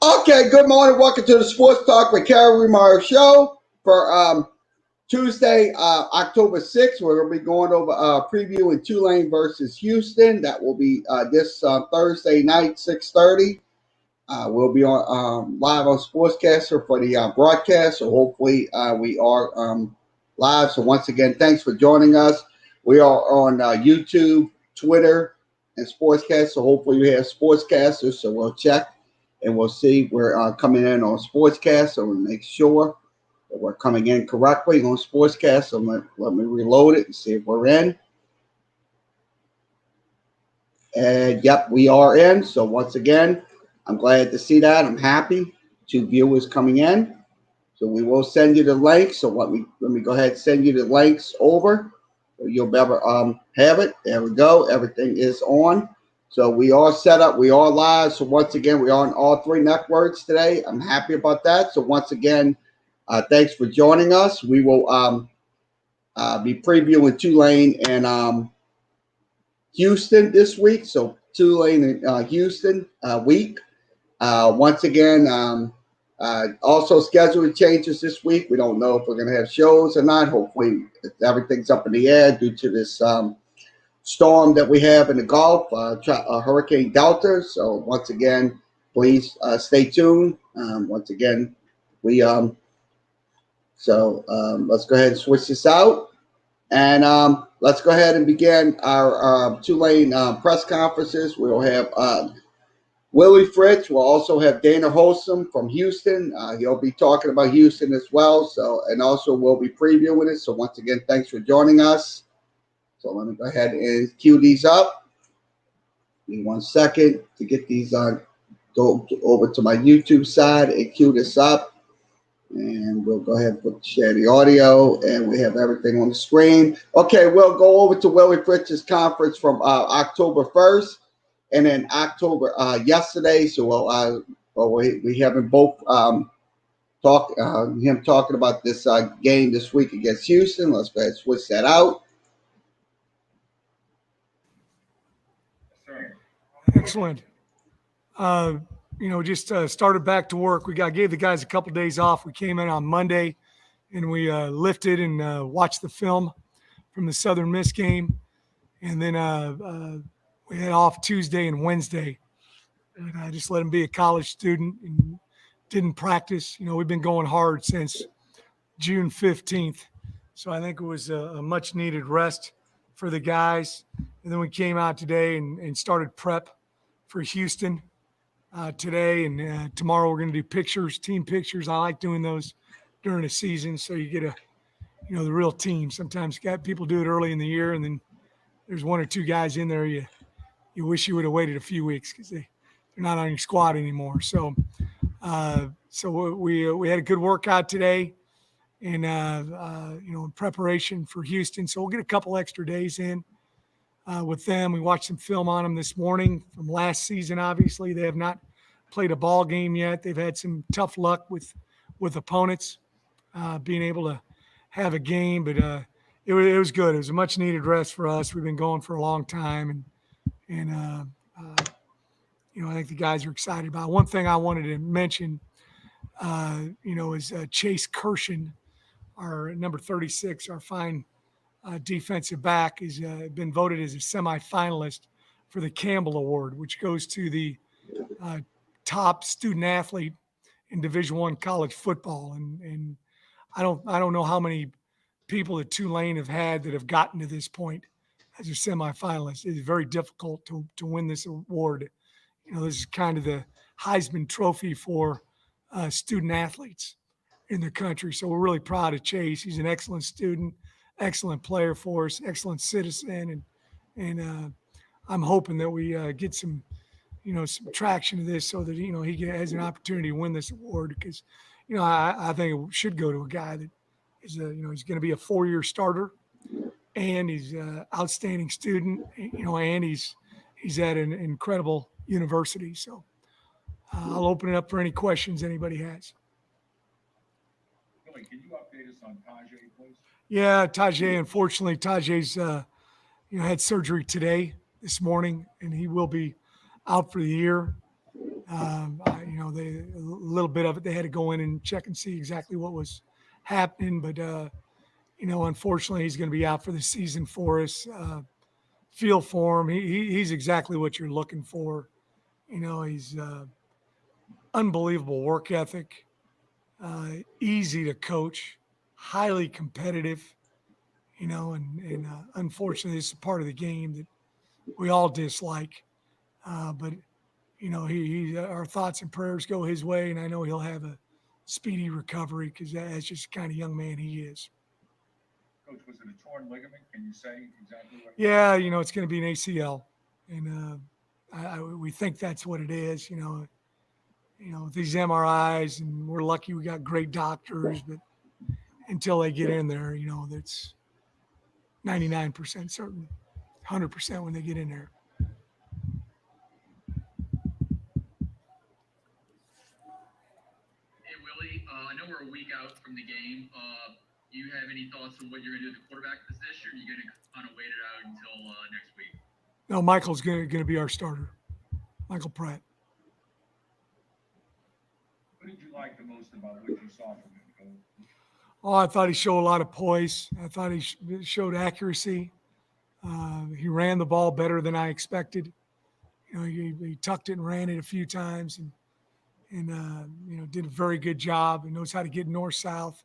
Okay, good morning. Welcome to the Sports Talk with Kerry Wehmeyer show for Tuesday, October 6th. We're going to be going over previewing Tulane versus Houston. That will be this Thursday night, 6:30. We'll be on live on Sportscaster for the broadcast. So hopefully we are live. So once again, thanks for joining us. We are on YouTube, Twitter, and Sportscast. So hopefully we have Sportscasters. So we'll check and we'll see. We're coming in on Sportscast. So we'll make sure that we're coming in correctly on Sportscast. So let me reload it and see if we're in. And yep, we are in. So once again, I'm glad to see that. I'm happy. 2 viewers coming in. So we will send you the links. So let me go ahead and send you the links over. So you'll be able to have it. There we go. Everything is on. So we are set up. We are live. So once again, we are on all 3 networks today. I'm happy about that. So once again, thanks for joining us. We will be previewing Tulane and Houston this week. So Tulane and Houston week. Once again, also schedule changes this week. We don't know if we're going to have shows or not. Hopefully everything's up in the air due to this storm that we have in the Gulf, Hurricane Delta. So once again, please stay tuned. Once again, let's go ahead and switch this out. And let's go ahead and begin our Tulane press conferences. We'll have Willie Fritz. We'll also have Dana Holsom from Houston. He'll be talking about Houston as well. So, and also we'll be previewing it. So once again, thanks for joining us. So let me go ahead and cue these up. Give me 1 second to get these on. Go over to my YouTube side and cue this up. And we'll go ahead and share the audio, and we have everything on the screen. Okay, we'll go over to Willie Fritz's conference from October 1st, and then October yesterday. So we have him both him talking about this game this week against Houston. Let's go ahead and switch that out. Excellent. Just started back to work. Gave the guys a couple days off. We came in on Monday, and we lifted and watched the film from the Southern Miss game, and then we had off Tuesday and Wednesday. And I just let him be a college student and didn't practice. We've been going hard since June 15th, so I think it was a much-needed rest for the guys. And then we came out today and started prep for Houston. Today and tomorrow we're going to do team pictures. I like doing those during the season, so you get the real team. Sometimes people do it early in the year, and then there's 1 or 2 guys in there you wish you would have waited a few weeks because they're not on your squad anymore. So we had a good workout today, and in preparation for Houston. So we'll get a couple extra days in with them. We watched some film on them this morning from last season. Obviously, they have not played a ball game yet. They've had some tough luck with opponents being able to have a game, but it was good. It was a much needed rest for us. We've been going for a long time, and I think the guys are excited about it. One thing I wanted to mention, is Chase Kirshen, our number 36, our fine defensive back, has been voted as a semifinalist for the Campbell Award, which goes to the top student athlete in Division I college football. And I don't know how many people at Tulane have had that have gotten to this point as a semifinalist. It's very difficult to win this award. This is kind of the Heisman Trophy for student athletes in the country. So we're really proud of Chase. He's an excellent student, excellent player for us, excellent citizen, and I'm hoping that we get some traction to this so that he has an opportunity to win this award, because I think it should go to a guy that is he's going to be a 4-year starter, and he's an outstanding student, and he's at an incredible university. So I'll open it up for any questions anybody has. Billy, can you update us on Tajay, please? Yeah, Tajay. Unfortunately, Tajay's had surgery this morning, and he will be out for the year. A little bit of it, they had to go in and check and see exactly what was happening. But, unfortunately, he's going to be out for the season for us. Feel for him. He's exactly what you're looking for. He's unbelievable work ethic, easy to coach, highly competitive, and unfortunately, it's a part of the game that we all dislike. But our thoughts and prayers go his way, and I know he'll have a speedy recovery because that's just the kind of young man he is. Coach, was it a torn ligament? Can you say exactly what? Yeah, it's going to be an ACL, and we think that's what it is. With these MRIs, and we're lucky we got great doctors, but until they get in there, that's 99% certain, 100% when they get in there. Hey, Willie, I know we're a week out from the game. Do you have any thoughts on what you're going to do at the quarterback position, or are you going to kind of wait it out until next week? No, Michael's going to be our starter, Michael Pratt. What did you like the most about what you saw from him, Coach? Oh, I thought he showed a lot of poise. I thought he showed accuracy. He ran the ball better than I expected. He tucked it and ran it a few times, and did a very good job. He knows how to get north-south.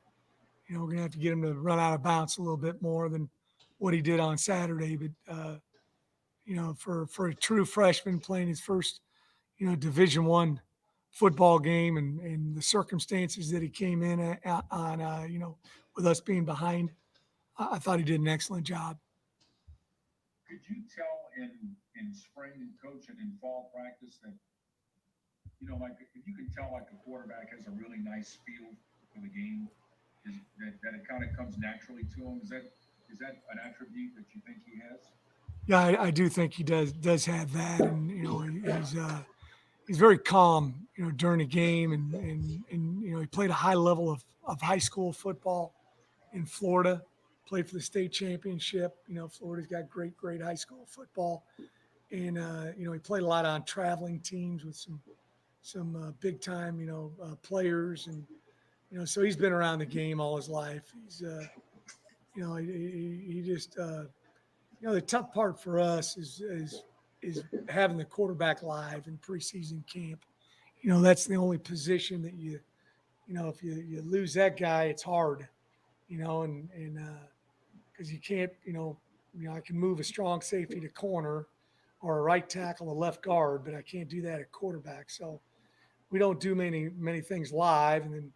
We're going to have to get him to run out of bounds a little bit more than what he did on Saturday. But, for a true freshman playing his first, Division I football game and the circumstances that he came in on, with us being behind, I thought he did an excellent job. Could you tell in spring coach and in fall practice that, like if you can tell like a quarterback has a really nice feel for the game, that it kind of comes naturally to him? Is that an attribute that you think he has? Yeah, I do think he does have that, and he's very calm, during the game, and he played a high level of high school football in Florida, played for the state championship. Florida's got great high school football, and he played a lot on traveling teams with some big time players, and so he's been around the game all his life. He's he just the tough part for us is having the quarterback live in preseason camp. That's the only position that if you lose that guy, it's hard, and because you can't, I can move a strong safety to corner or a right tackle, a left guard, but I can't do that at quarterback. So we don't do many things live, and then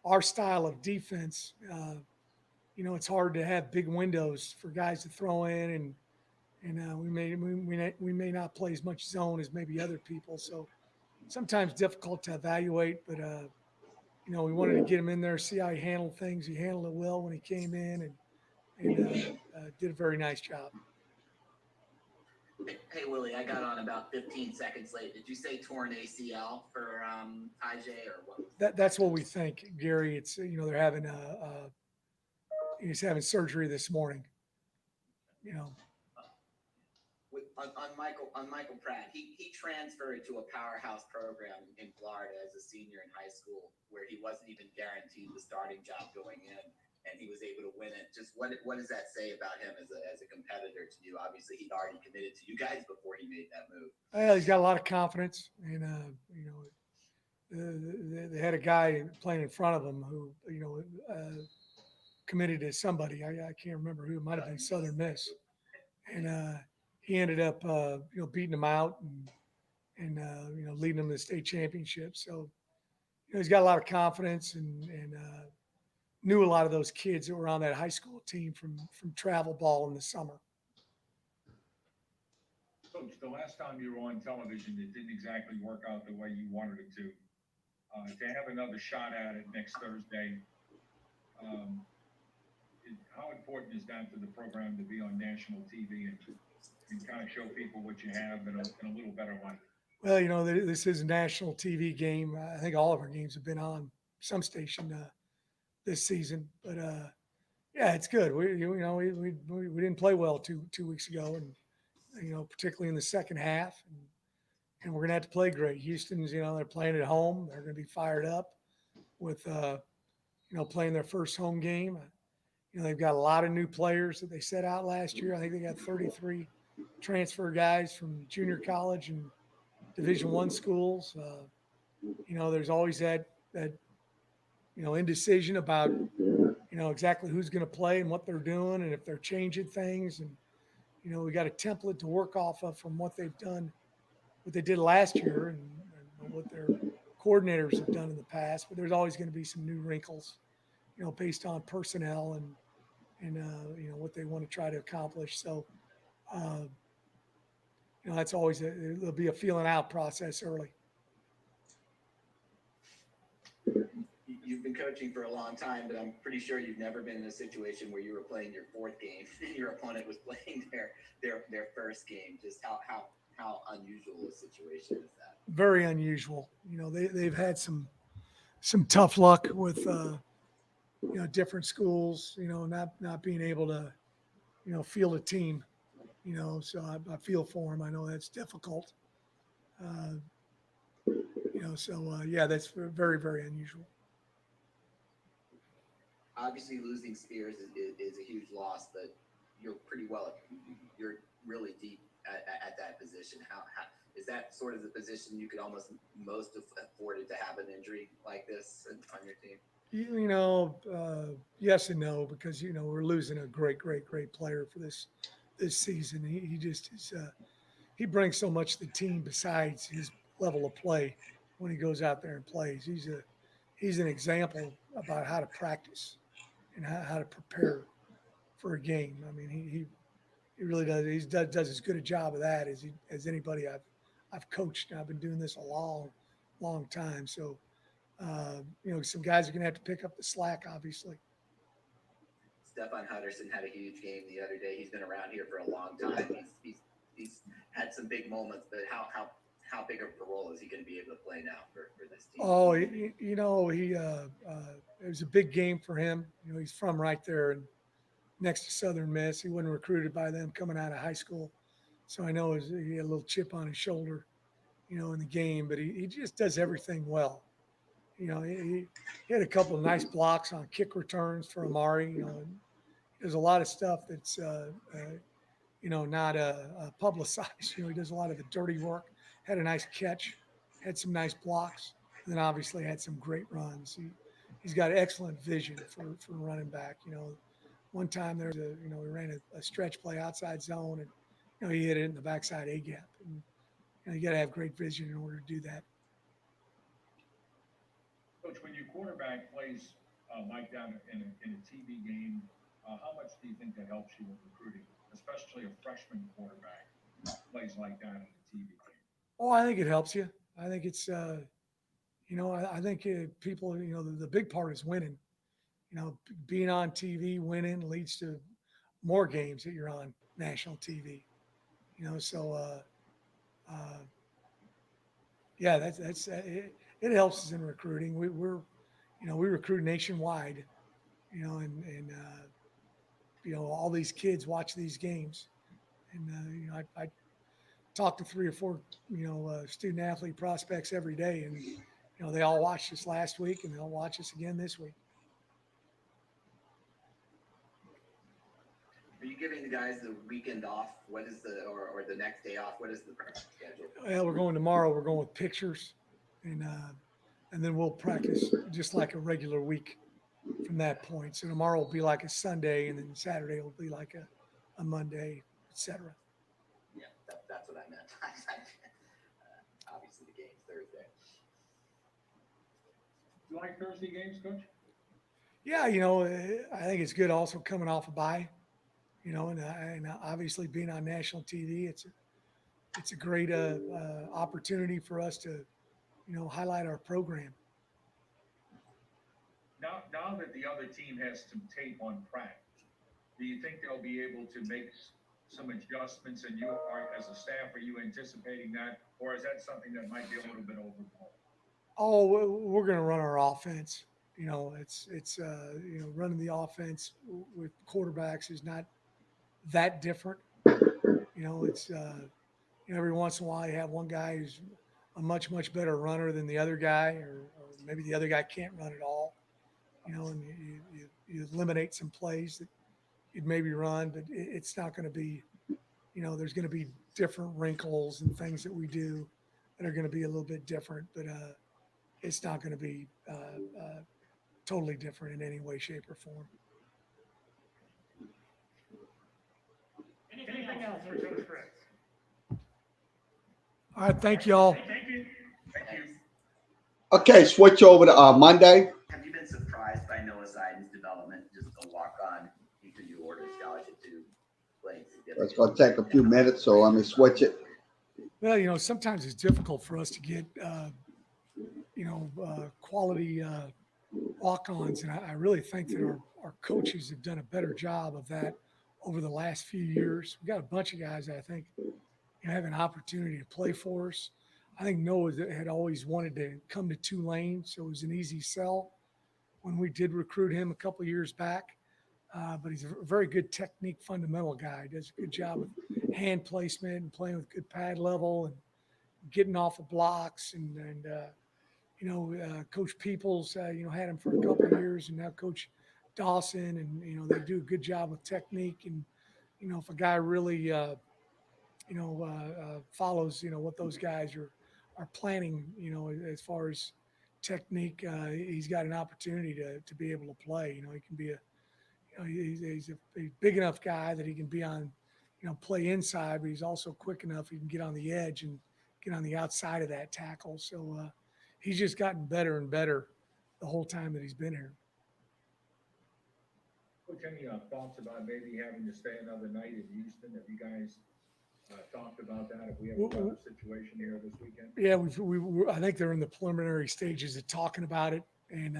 our style of defense, it's hard to have big windows for guys to throw in, and we may not play as much zone as maybe other people. So sometimes difficult to evaluate, but we wanted to get him in there, see how he handled things. He handled it well when he came in, and did a very nice job. Hey, Willie, I got on about 15 seconds late. Did you say torn ACL for IJ or what? That's what we think, Gary. It's they're having he's having surgery this morning. On Michael Pratt, he transferred to a powerhouse program in Florida as a senior in high school where he wasn't even guaranteed the starting job going in, and he was able to win it. Just what does that say about him as a competitor to you? Obviously, he'd already committed to you guys before he made that move. Well, he's got a lot of confidence, and they had a guy playing in front of him who committed to somebody. I can't remember who. It might have been Southern Miss, and he ended up beating him out and leading them to the state championship. So he's got a lot of confidence and knew a lot of those kids that were on that high school team from travel ball in the summer. Coach, the last time you were on television, it didn't exactly work out the way you wanted it to. To have another shot at it next Thursday, how important is that to the program to be on national TV and kind of show people what you have in a little better light? Well, this is a national TV game. I think all of our games have been on some station this season, but yeah, it's good. We didn't play well two weeks ago, and particularly in the second half. and we're going to have to play great. Houston's, they're playing at home. They're going to be fired up with, playing their first home game. They've got a lot of new players that they set out last year. I think they got 33 transfer guys from junior college and Division I schools. There's always that indecision about exactly who's going to play and what they're doing and if they're changing things. And we got a template to work off of from what they've done, what they did last year, and what their coordinators have done in the past. But there's always going to be some new wrinkles, based on personnel and what they want to try to accomplish. So, that's always there'll be a feeling out process early. You've been coaching for a long time, but I'm pretty sure you've never been in a situation where you were playing your fourth game and your opponent was playing their first game. Just how unusual a situation is that? Very unusual. They've had some tough luck with different schools. Not being able to field a team. So I feel for them. I know that's difficult. That's very, very unusual. Obviously, losing Spears is a huge loss, but you're really deep at that position. How is that sort of the position you could almost most have afforded to have an injury like this on your team? Yes and no, because we're losing a great player for this season. He just is. He brings so much to the team besides his level of play when he goes out there and plays. He's an example about how to practice and how to prepare for a game. I mean, he really does. He does as good a job of that as anybody I've coached. I've been doing this a long time. So, some guys are going to have to pick up the slack, obviously. Stefan Hutterson had a huge game the other day. He's been around here for a long time. He's had some big moments, but how big of a role is he going to be able to play now for this team? Oh, it was a big game for him. He's from right there and next to Southern Miss. He wasn't recruited by them coming out of high school, so I know he had a little chip on his shoulder, in the game. But he just does everything well. He had a couple of nice blocks on kick returns for Amari. There's a lot of stuff that's not publicized. He does a lot of the dirty work. Had a nice catch, had some nice blocks, and then obviously had some great runs. He's got excellent vision for running back. One time we ran a stretch play outside zone, and he hit it in the backside A gap. And you got to have great vision in order to do that. Coach, when your quarterback plays like that in a TV game, how much do you think that helps you with recruiting, especially a freshman quarterback plays like that in a TV game? Oh, I think it helps you. I think it's, I think people, the big part is winning. Being on TV, winning leads to more games that you're on national TV. That's it helps us in recruiting. We recruit nationwide, and all these kids watch these games, and I talk to 3 or 4 student athlete prospects every day, and they all watched us last week, and they'll watch us again this week. Are you giving the guys the weekend off? What is or the next day off? What is the practice schedule? Well, we're going tomorrow. We're going with pictures, and then we'll practice just like a regular week from that point. So tomorrow will be like a Sunday, and then Saturday will be like a Monday, etc. Yeah, that's what I meant. Obviously, the game's Thursday. You like Thursday games, Coach? Yeah, I think it's good also coming off a bye, and obviously being on national TV, it's a great opportunity for us to, highlight our program. Now that the other team has some tape on practice, do you think they'll be able to make some adjustments, and as a staff, are you anticipating that, or is that something that might be a little bit overblown? Oh, we're going to run our offense. It's running the offense with quarterbacks is not that different. It's every once in a while you have one guy who's a much, much better runner than the other guy, or maybe the other guy can't run at all, and you eliminate some plays that you'd maybe run, but it's not going to be, there's going to be different wrinkles and things that we do that are going to be a little bit different, but it's not going to be totally different in any way, shape, or form. Anything else for Coach Fritz? All right, thank you all. Thank you. Okay, switch over to Monday. Have you been surprised by Noah Seiden's development? Just a walk-on, he could you order scholarship to playing It's going to take a few minutes, so let me switch it. Well, sometimes it's difficult for us to get, quality walk-ons, and I really think that our coaches have done a better job of that over the last few years. We got a bunch of guys that I think have an opportunity to play for us. I think Noah had always wanted to come to Tulane, so it was an easy sell when we did recruit him a couple of years back. But he's a very good technique fundamental guy. Does a good job with hand placement and playing with good pad level and getting off of blocks. Coach Peoples, had him for a couple of years, and now Coach Dawson, and they do a good job with technique. And if a guy really follows what those guys are planning, as far as technique, he's got an opportunity to be able to play. He can be he's a big enough guy that he can be on, play inside, but he's also quick enough he can get on the edge and get on the outside of that tackle. So he's just gotten better and better the whole time that he's been here. Coach, any thoughts about maybe having to stay another night in Houston? Have you guys talked about that? If we have a weather situation here this weekend? Yeah, I think they're in the preliminary stages of talking about it, and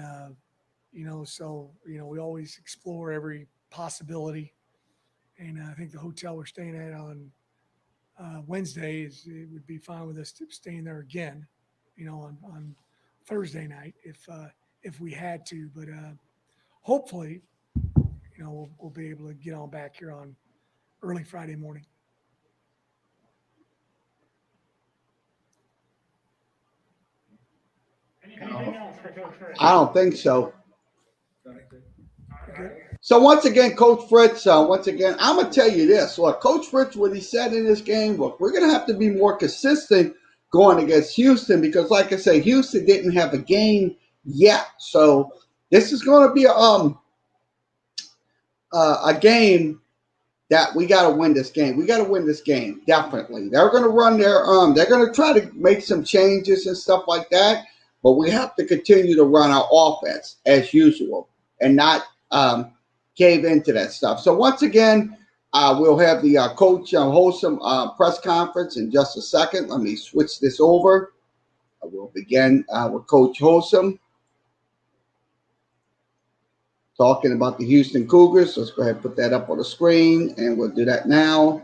we always explore every possibility. And I think the hotel we're staying at on Wednesday it would be fine with us staying there again, on Thursday night if we had to. But hopefully, we'll be able to get on back here on early Friday morning. Anything else for Coach Fritz? I don't think so. Good. So once again, Coach Fritz, I'm going to tell you this. Look, Coach Fritz, what he said in this game, look, we're going to have to be more consistent going against Houston because, like I say, Houston didn't have a game yet. So this is going to be a game that we got to win this game. We got to win this game, definitely. They're going to run they're going to try to make some changes and stuff like that, but we have to continue to run our offense as usual and not cave into that stuff. So once again, we'll have the Coach Wholesome press conference in just a second. Let me switch this over. We'll begin with Coach Wholesome talking about the Houston Cougars. Let's go ahead and put that up on the screen, and we'll do that now.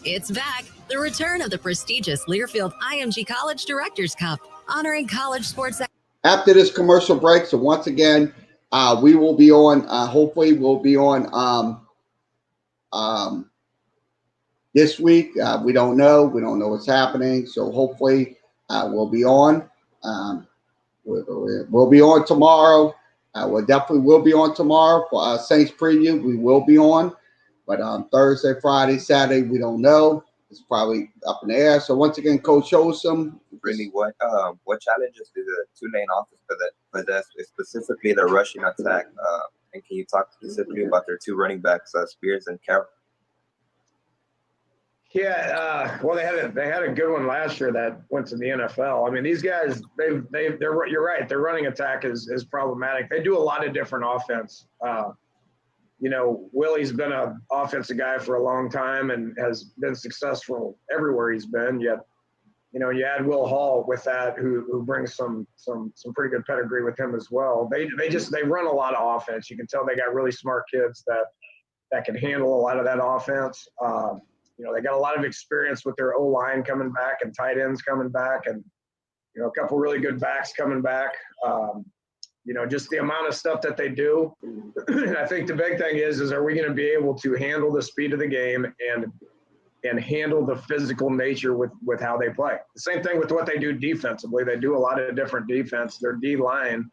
It's back. The return of the prestigious Learfield IMG College Directors Cup, honoring college sports. After this commercial break, so once again, we will be on, hopefully we'll be on this week. We don't know. We don't know what's happening. So hopefully we'll be on. We'll be on tomorrow. We definitely will be on tomorrow for Saints preview. We will be on. But Thursday, Friday, Saturday, we don't know. It's probably up in the air. So once again, Coach Wholesome. Really, what challenges do the Tulane offense possess, specifically the rushing attack? And can you talk specifically about their two running backs, Spears and Carroll? Yeah, well, they had a good one last year that went to the NFL. I mean, these guys, you're right. Their running attack is problematic. They do a lot of different offense. Willie's been an offensive guy for a long time and has been successful everywhere he's been. Yet, you add Will Hall with that, who brings some pretty good pedigree with him as well. They run a lot of offense. You can tell they got really smart kids that can handle a lot of that offense. They got a lot of experience with their O-line coming back and tight ends coming back, and a couple really good backs coming back. just the amount of stuff that they do. I think the big thing is are we going to be able to handle the speed of the game and handle the physical nature with how they play. The same thing with what they do defensively. They do a lot of different defense. Their D line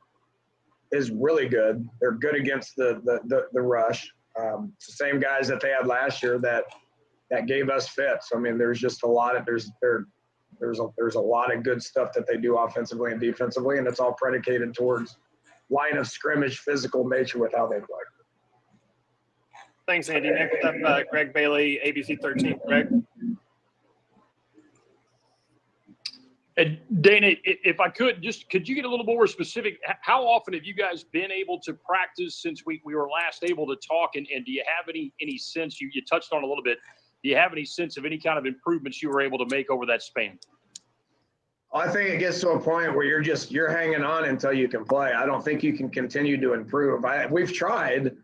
is really good. They're good against the rush. It's the same guys that they had last year that gave us fits. I mean, there's just a lot of there's a lot of good stuff that they do offensively and defensively, and it's all predicated towards line of scrimmage, physical nature with how they play. Thanks, Andy. Next up, Greg Bailey, ABC 13. Greg. Dana, if I could you get a little more specific? How often have you guys been able to practice since we were last able to talk? And do you have any sense, you touched on a little bit, do you have any sense of any kind of improvements you were able to make over that span? I think it gets to a point where you're hanging on until you can play. I don't think you can continue to improve. We've tried,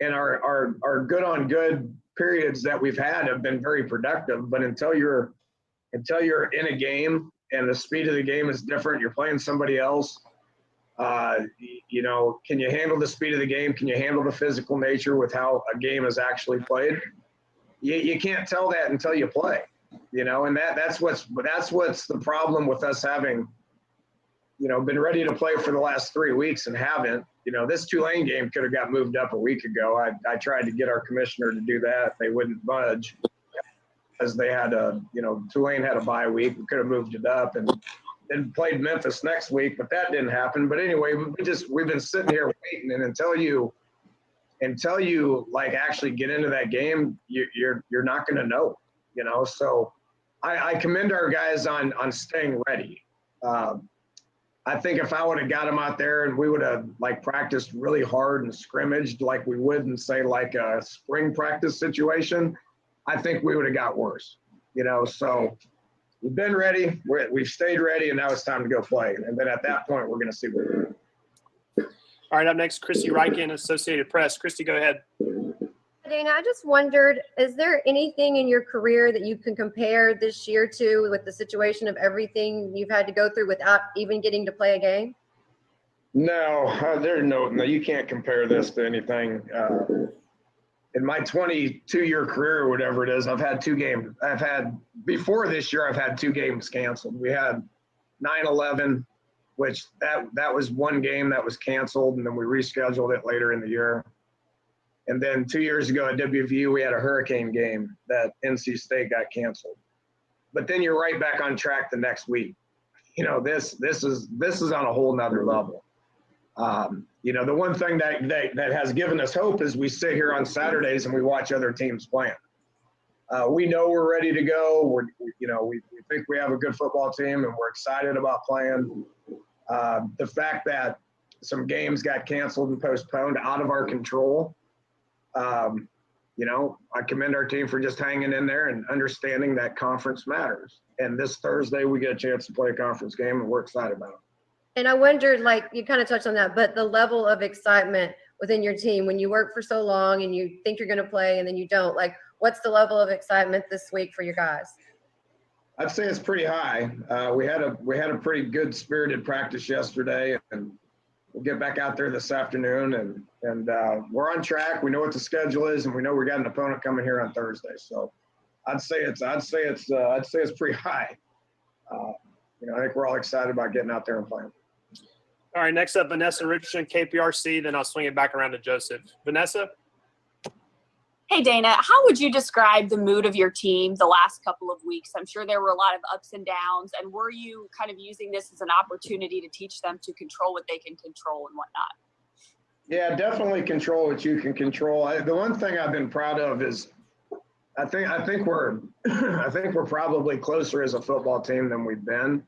and our good on good periods that we've had have been very productive. But until you're in a game and the speed of the game is different, you're playing somebody else. Can you handle the speed of the game? Can you handle the physical nature with how a game is actually played? You can't tell that until you play. And that's what's the problem with us having, been ready to play for the last 3 weeks and haven't. This Tulane game could have got moved up a week ago. I tried to get our commissioner to do that. They wouldn't budge as they had Tulane had a bye week. We could have moved it up and then played Memphis next week, but that didn't happen. But anyway, we've been sitting here waiting, and until you like actually get into that game, you're not going to know. So I commend our guys on staying ready. I think if I would have got them out there and we would have practiced really hard and scrimmaged like we would in say like a spring practice situation, I think we would have got worse. So we've been ready, we've stayed ready, and now it's time to go play. And then at that point, we're going to see what we're doing. All right, up next, Christy Reichen, Associated Press. Christy, go ahead. Dana, I just wondered, is there anything in your career that you can compare this year to with the situation of everything you've had to go through without even getting to play a game? No, you can't compare this to anything. In my 22-year career or whatever it is, I've had 2 games. Before this year, I've had 2 games canceled. We had 9/11, which that was one game that was canceled, and then we rescheduled it later in the year. And then 2 years ago at WVU, we had a hurricane game that NC State got canceled. But then you're right back on track the next week. This is on a whole nother level. The one thing that has given us hope is we sit here on Saturdays and we watch other teams playing. We know we're ready to go. We think we have a good football team and we're excited about playing. The fact that some games got canceled and postponed out of our control, I commend our team for just hanging in there and understanding that conference matters. And this Thursday, we get a chance to play a conference game, and we're excited about it. And I wondered, you kind of touched on that, but the level of excitement within your team when you work for so long and you think you're going to play and then you don't, what's the level of excitement this week for your guys? I'd say it's pretty high. We had a pretty good spirited practice yesterday, and we'll get back out there this afternoon, and we're on track. We know what the schedule is, and we know we got an opponent coming here on Thursday. So I'd say it's pretty high. I think we're all excited about getting out there and playing. All right, next up, Vanessa Richardson, KPRC. Then I'll swing it back around to Joseph. Vanessa. Hey, Dana, how would you describe the mood of your team the last couple of weeks? I'm sure there were a lot of ups and downs. And were you kind of using this as an opportunity to teach them to control what they can control and whatnot? Yeah, definitely control what you can control. The one thing I've been proud of is I think we're probably closer as a football team than we've been,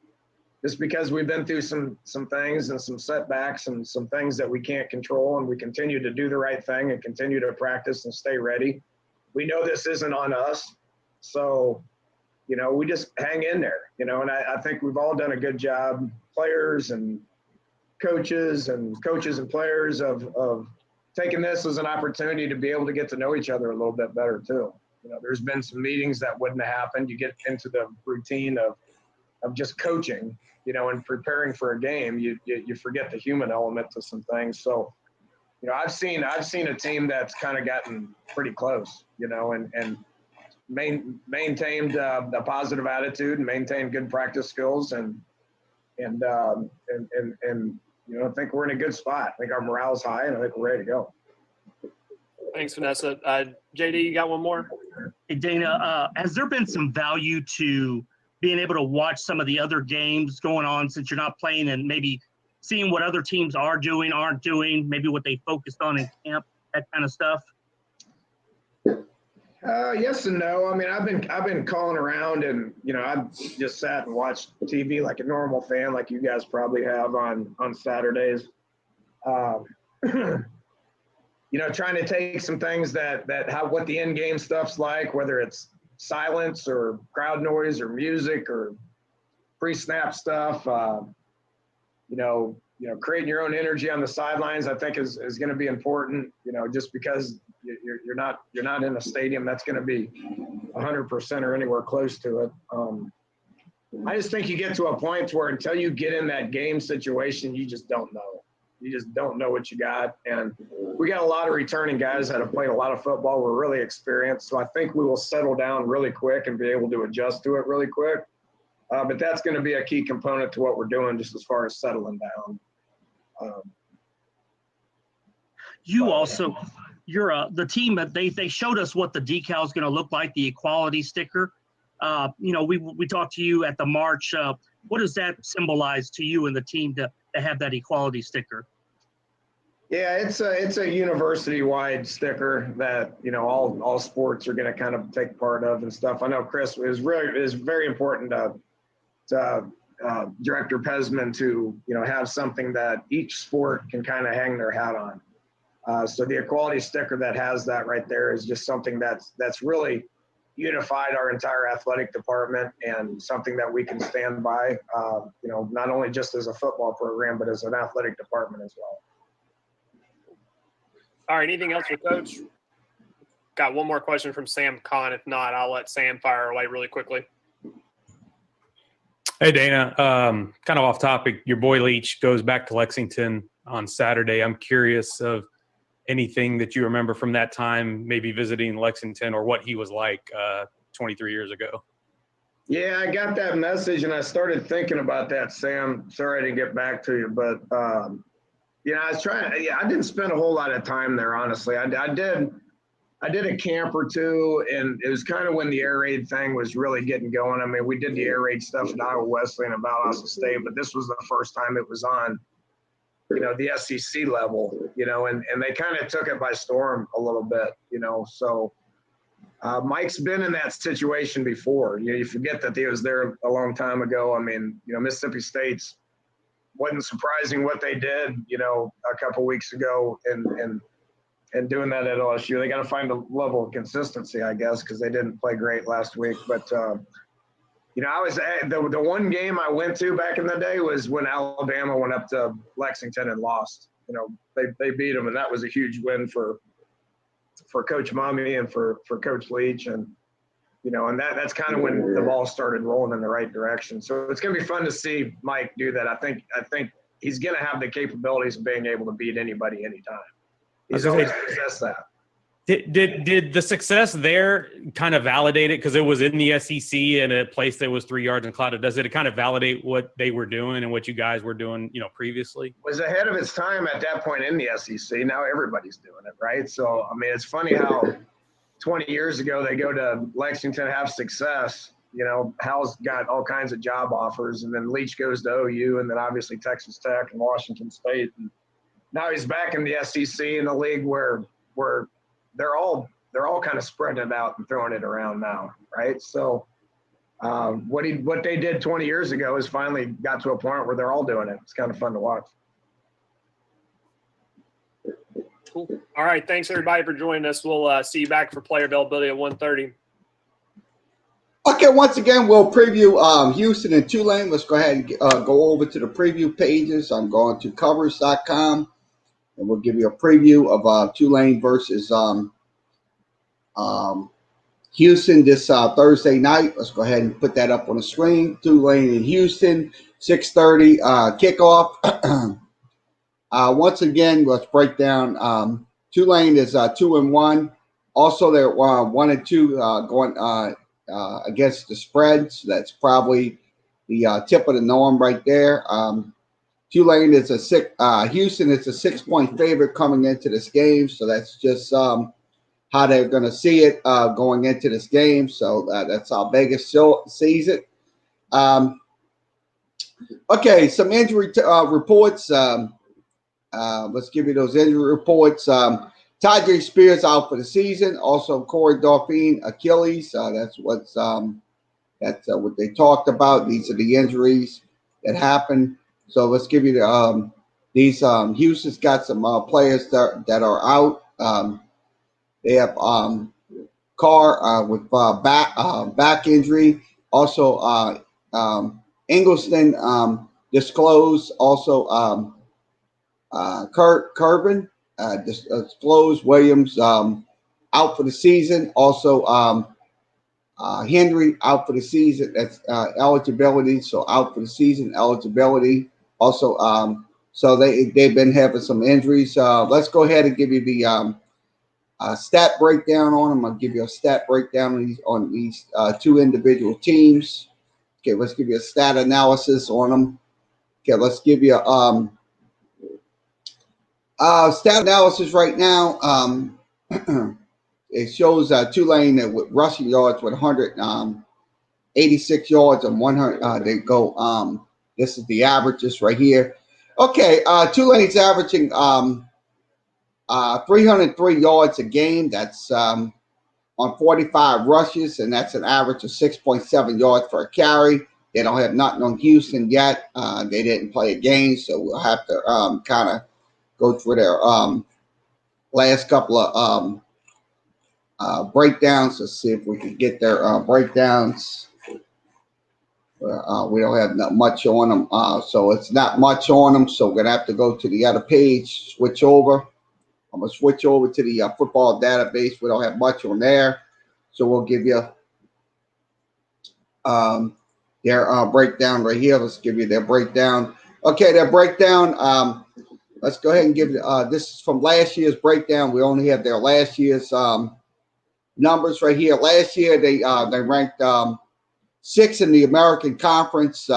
just because we've been through some things and some setbacks and some things that we can't control, and we continue to do the right thing and continue to practice and stay ready. We know this isn't on us, so we just hang in there, and I think we've all done a good job, players and coaches and players, of taking this as an opportunity to be able to get to know each other a little bit better too. There's been some meetings that wouldn't have happened. You get into the routine of just coaching, and preparing for a game, you forget the human element to some things. So, I've seen a team that's kind of gotten pretty close, and maintained a positive attitude and maintained good practice skills, and I think we're in a good spot. I think our morale's high, and I think we're ready to go. Thanks, Vanessa. JD, you got one more? Hey, Dana, has there been some value to being able to watch some of the other games going on since you're not playing, and maybe seeing what other teams are doing, aren't doing, maybe what they focused on in camp, that kind of stuff? Yes and no. I mean, I've been calling around, and I've just sat and watched TV like a normal fan, like you guys probably have on Saturdays. Trying to take some things that what the end game stuff's like, whether it's silence or crowd noise or music or pre-snap stuff. Creating your own energy on the sidelines, I think is going to be important. Just because you're not in a stadium that's going to be 100% or anywhere close to it. I just think you get to a point where until you get in that game situation, you just don't know. You just don't know what you got. And we got a lot of returning guys that have played a lot of football. We're really experienced. So I think we will settle down really quick and be able to adjust to it really quick. But that's going to be a key component to what we're doing just as far as settling down. The team, they showed us what the decal is going to look like, the equality sticker. We talked to you at the March. What does that symbolize to you and the team to have that equality sticker? Yeah, it's a university-wide sticker that all sports are going to kind of take part of and stuff. I know Chris is very important to Director Pesman to have something that each sport can kind of hang their hat on. So the equality sticker that has that right there is just something that's really unified our entire athletic department, and something that we can stand by, not only just as a football program, but as an athletic department as well. All right, anything else for Coach? Got one more question from Sam Kahn. If not, I'll let Sam fire away really quickly. Hey, Dana, kind of off topic, your boy Leach goes back to Lexington on Saturday. I'm curious of anything that you remember from that time, maybe visiting Lexington, or what he was like 23 years ago. Yeah, I got that message and I started thinking about that, Sam. Sorry I didn't get back to you, but I was trying. I didn't spend a whole lot of time there, honestly. I did a camp or two, and it was kind of when the air raid thing was really getting going. I mean, we did the air raid stuff at Iowa Wesleyan and Valdosta State, but this was the first time it was on the SEC level, and they kind of took it by storm a little bit, so Mike's been in that situation before. You forget that he was there a long time ago. I mean, Mississippi State's wasn't surprising what they did, a couple weeks ago and doing that at LSU. They got to find a level of consistency, I guess, because they didn't play great last week, but I was the one game I went to back in the day was when Alabama went up to Lexington and lost. They beat them, and that was a huge win for Coach Mummy and for Coach Leach, and and that's kind of when the ball started rolling in the right direction. So it's going to be fun to see Mike do that. I think he's going to have the capabilities of being able to beat anybody anytime. He's always possessed that. Did the success there kind of validate it, because it was in the SEC and a place that was 3 yards and clouded? Does it kind of validate what they were doing and what you guys were doing, previously? It was ahead of its time at that point in the SEC. Now everybody's doing it, right? So, I mean, it's funny how 20 years ago they go to Lexington, have success. Hal's got all kinds of job offers, and then Leach goes to OU, and then obviously Texas Tech and Washington State. And now he's back in the SEC in the league where they're all kind of spreading it out and throwing it around now, right? So what they did 20 years ago is finally got to a point where they're all doing it. It's kind of fun to watch. Cool. All right, thanks everybody for joining us. We'll see you back for player availability at 1:30. Okay, once again, we'll preview Houston and Tulane. Let's go ahead and go over to the preview pages. I'm going to covers.com. And we'll give you a preview of Tulane versus Houston this Thursday night. Let's go ahead and put that up on the screen. Tulane in Houston, 6:30 kickoff. Once again, let's break down. Tulane is 2-1. Also, they're 1-2 going against the spread. So that's probably the tip of the norm right there. Tulane is Houston is a 6-point favorite coming into this game. So that's just how they're going to see it going into this game. So that's how Vegas sees it. Okay, some injury reports. Let's give you those injury reports. Tajay Spears out for the season. Also, Corey Dauphine, Achilles. That's what they talked about. These are the injuries that happened. So let's give you the Houston's got some players that are out. They have Carr with back injury. Also, Ingelston disclosed. Also, Kurt Curvin disclosed. Williams out for the season. Also, Henry out for the season. That's eligibility. So out for the season eligibility. Also, so they've been having some injuries. Let's go ahead and give you the stat breakdown on them. I'll give you a stat breakdown on these two individual teams. Okay, let's give you a stat analysis on them. Okay, let's give you stat analysis right now. It shows Tulane with rushing yards with 186 yards and 100. They go. This is the averages right here. Okay, Tulane's averaging 303 yards a game. That's on 45 rushes, and that's an average of 6.7 yards per carry. They don't have nothing on Houston yet. They didn't play a game, so we'll have to kind of go through their last couple of breakdowns. Let's see if we can get their breakdowns. We don't have much on them, so it's not much on them. So we're going to have to go to the other page, switch over. I'm going to switch over to the football database. We don't have much on there. So we'll give you their breakdown right here. Let's give you their breakdown. Okay, their breakdown. Let's go ahead and give you this is from last year's breakdown. We only have their last year's numbers right here. Last year, they ranked 6th in the American Conference,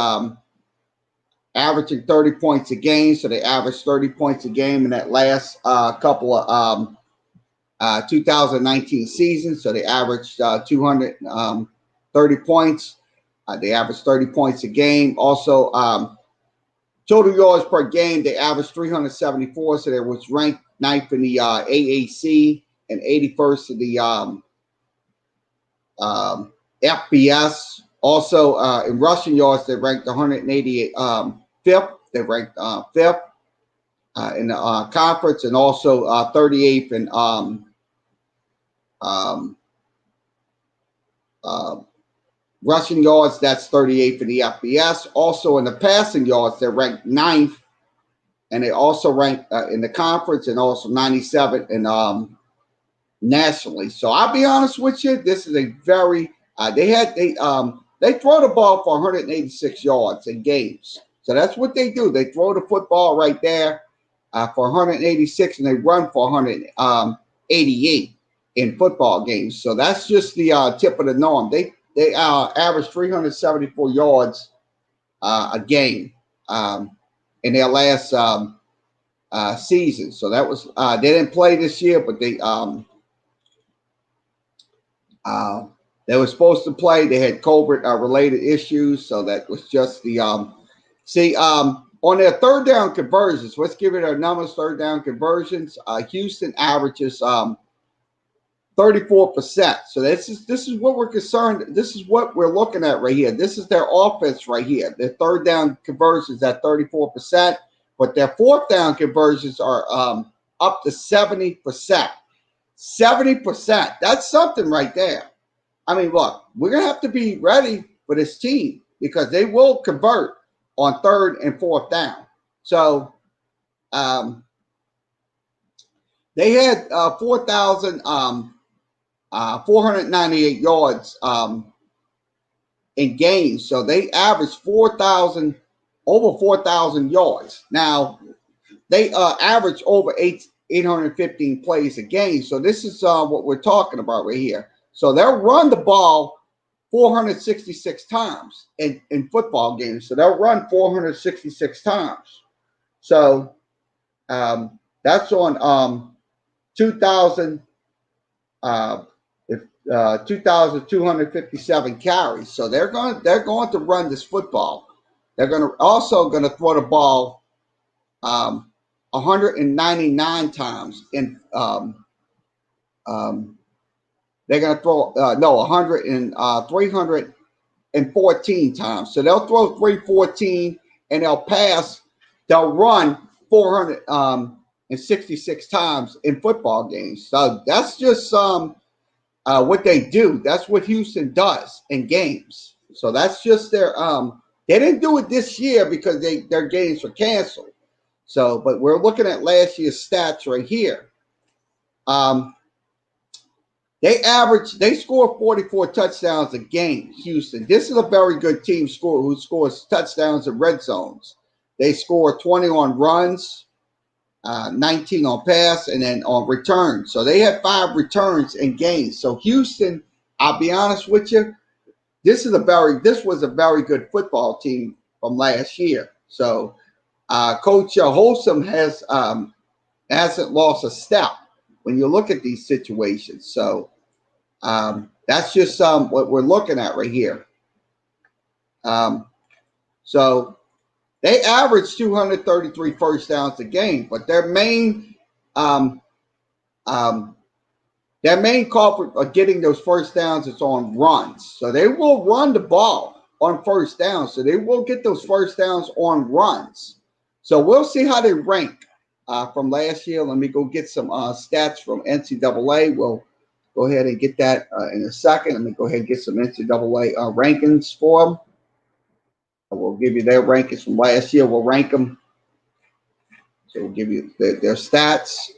averaging 30 points a game. So they averaged 30 points a game in that last couple of 2019 season. So they averaged 230 points. They averaged 30 points a game. Also, total yards per game, they averaged 374. So they was ranked 9th in the AAC and 81st in the FBS. Also, in rushing yards, they ranked 188 5th. They ranked 5th in the conference, and also 38th in rushing yards. That's 38th in the FBS. Also, in the passing yards, they're ranked 9th, and they also ranked in the conference, and also 97th in nationally. So I'll be honest with you, this is a very they throw the ball for 186 yards in games. So that's what they do. They throw the football right there for 186, and they run for 188 in football games. So that's just the tip of the norm. They average 374 yards a game in their last season. So that was they didn't play this year, but they were supposed to play. They had COVID related issues, so that was just the on their third down conversions. Let's give it our numbers. Third down conversions. Houston averages 34%. So this is what we're concerned. This is what we're looking at right here. This is their offense right here. Their third down conversions at 34%, but their fourth down conversions are up to 70%. 70%. That's something right there. I mean, look, we're going to have to be ready for this team because they will convert on third and fourth down. So they had 4,000 498 yards in games. So they averaged over 4,000 yards. Now, they average over 815 plays a game. So this is what we're talking about right here. So they'll run the ball 466 times in football games. So they'll run 466 times. So that's on 2,257 carries. So they're going to run this football. They're going to throw the ball 199 times in they're going to throw 314 times. So they'll throw 314 and they'll run 466 times in football games. So that's just what they do. That's what Houston does in games. So that's just their they didn't do it this year because their games were canceled. So, but we're looking at last year's stats right here. They score 44 touchdowns a game, Houston. This is a very good team who scores touchdowns in red zones. They score 20 on runs, 19 on pass, and then on returns. So they had 5 returns in games. So Houston, I'll be honest with you, this was a very good football team from last year. So Coach Holsom hasn't lost a step when you look at these situations. So that's just what we're looking at right here. So they average 233 first downs a game, but their main culprit of getting those first downs is on runs. So they will run the ball on first down. So they will get those first downs on runs. So we'll see how they rank from last year. Let me go get some stats from NCAA. We'll go ahead and get that in a second. Let me go ahead and get some NCAA rankings for them. We'll give you their rankings from last year. We'll rank them. So we'll give you their stats.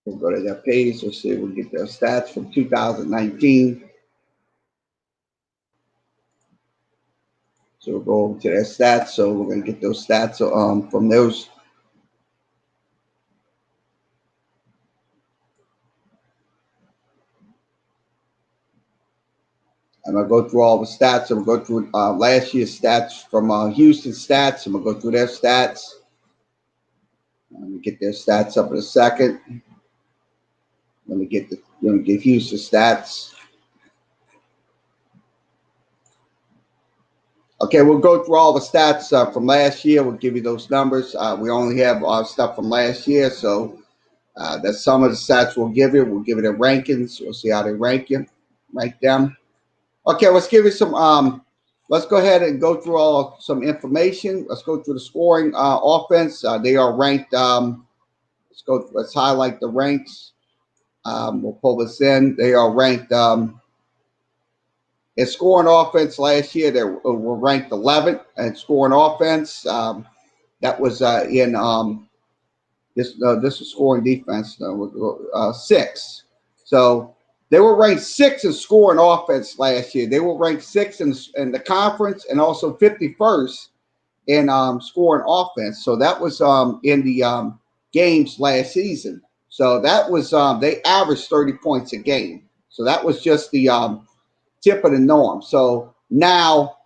We'll go to their page. Let's see if we get their stats from 2019. So we'll go over to their stats. So we're going to get those stats from those. I'm going to go through all the stats. I'm going to go through last year's stats from Houston stats. I'm going to go through their stats. Let me get their stats up in a second. Let me get Houston stats. Okay, we'll go through all the stats from last year. We'll give you those numbers. We only have stuff from last year, so that's some of the stats we'll give you. We'll give you the rankings. We'll see how they rank them. Okay, let's give you some. Let's go ahead and go through some information. Let's go through the scoring offense. They are ranked. Let's highlight the ranks. We'll pull this in. They are ranked. In scoring offense last year, they were ranked 11th in scoring offense. That was this was scoring defense. 6. So they were ranked 6th in scoring offense last year. They were ranked 6th in the conference and also 51st in scoring offense. So that was in the games last season. So that was they averaged 30 points a game. So that was just the tip of the norm. So now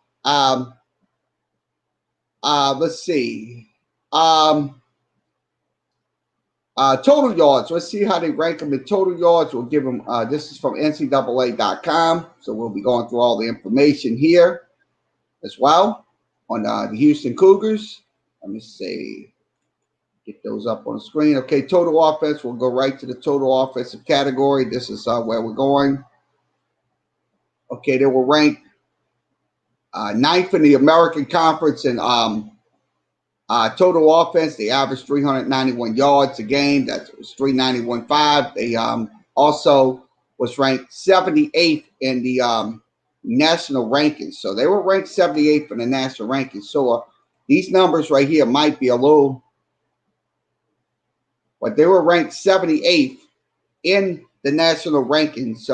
let's see. Total yards. Let's see how they rank them in total yards. We'll give them, this is from NCAA.com. So we'll be going through all the information here as well on the Houston Cougars. Let me see. Get those up on the screen. Okay, total offense. We'll go right to the total offensive category. This is where we're going. Okay, they were ranked 9th in the American Conference in total offense. They averaged 391 yards a game. That was 391.5. They also was ranked 78th in the national rankings. So they were ranked 78th in the national rankings. So these numbers right here might be a little but they were ranked 78th in the national rankings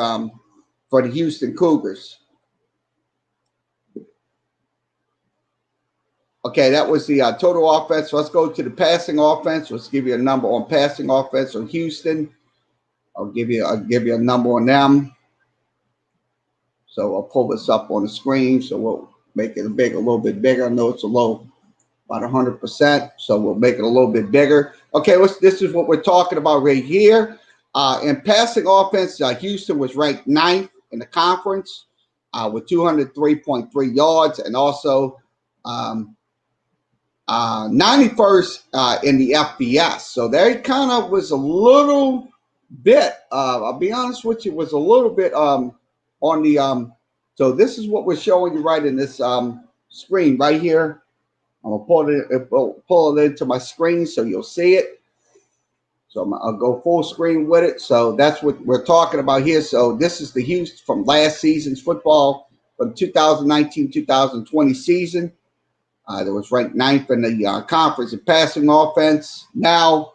for the Houston Cougars. Okay, that was the total offense. Let's go to the passing offense. Let's give you a number on passing offense on Houston. I'll give you a number on them. So I'll pull this up on the screen. So we'll make it a little bit bigger. I know it's a low, about 100%. So we'll make it a little bit bigger. Okay, this is what we're talking about right here. In passing offense, Houston was ranked 9th in the conference with 203.3 yards, and also 91st in the FBS. So they kind of was a little bit, I'll be honest with you, was a little bit on the, so this is what we're showing you right in this screen right here. I'm going to pull it into my screen so you'll see it. So I'll go full screen with it. So that's what we're talking about here. So this is the Houston from last season's football from 2019-2020 season. That was ranked 9th in the conference in passing offense. Now,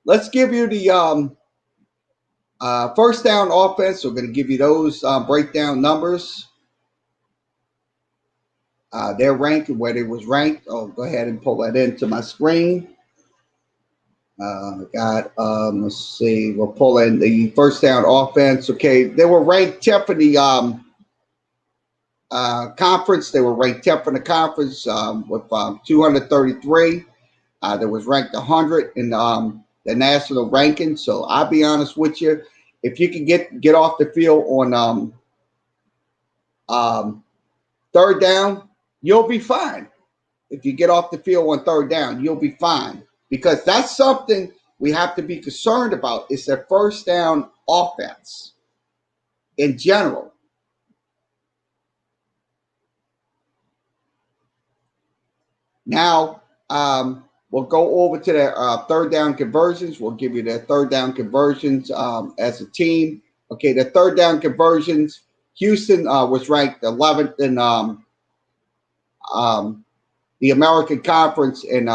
let's give you the first down offense. We're going to give you those breakdown numbers. Their rank and where they was ranked. I'll go ahead and pull that into my screen. Let's see. We'll pull in the first down offense. Okay, they were ranked 10th in the conference. They were ranked 10th in the conference with 233. They was ranked 100 in the national ranking. So I'll be honest with you, if you can get off the field on third down, you'll be fine. If you get off the field on third down, you'll be fine, because that's something we have to be concerned about. It's their first down offense in general. Now, we'll go over to their third down conversions. We'll give you their third down conversions as a team. Okay, the third down conversions, Houston was ranked 11th in the American Conference in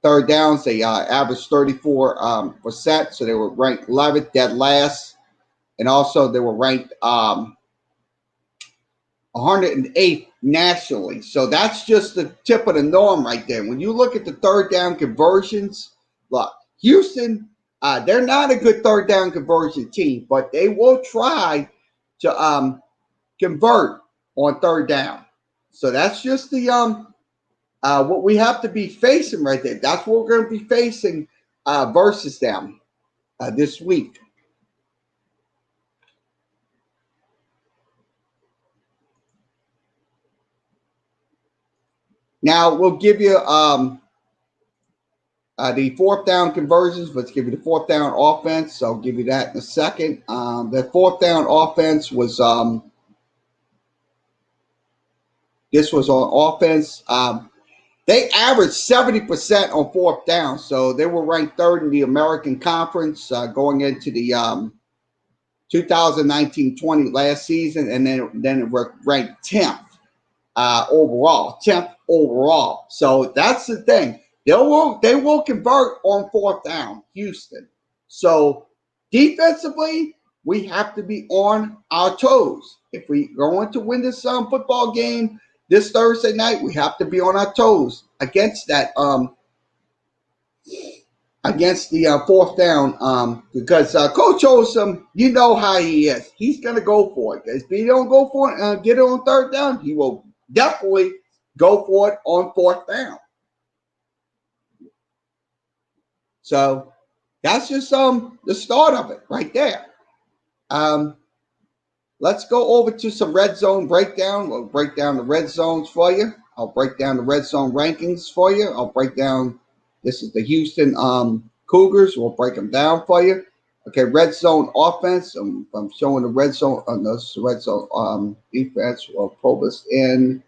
third downs. They averaged 34%, so they were ranked 11th, dead last. And also they were ranked 108th nationally. So that's just the tip of the norm right there. When you look at the third down conversions, look, Houston, they're not a good third down conversion team, but they will try to convert on third down. So that's just the what we have to be facing right there. That's what we're going to be facing versus them this week. Now we'll give you the fourth down conversions. Let's give you the fourth down offense. I'll give you that in a second. The fourth down offense was this was on offense. They averaged 70% on fourth down, so they were ranked third in the American Conference going into the 2019-20 last season, and then it were ranked 10th overall. 10th overall. So that's the thing. They will convert on fourth down, Houston. So defensively, we have to be on our toes. If we going to win this football game this Thursday night, we have to be on our toes against that against the fourth down because Coach Olson, you know how he is. He's going to go for it. If he don't go for it, get it on third down, he will definitely go for it on fourth down. So that's just the start of it right there. Let's go over to some red zone breakdown. We'll break down the red zones for you. I'll break down the red zone rankings for you. I'll break down, this is the Houston Cougars. We'll break them down for you. Okay, red zone offense. I'm showing the red zone, this red zone defense. We'll pull this in.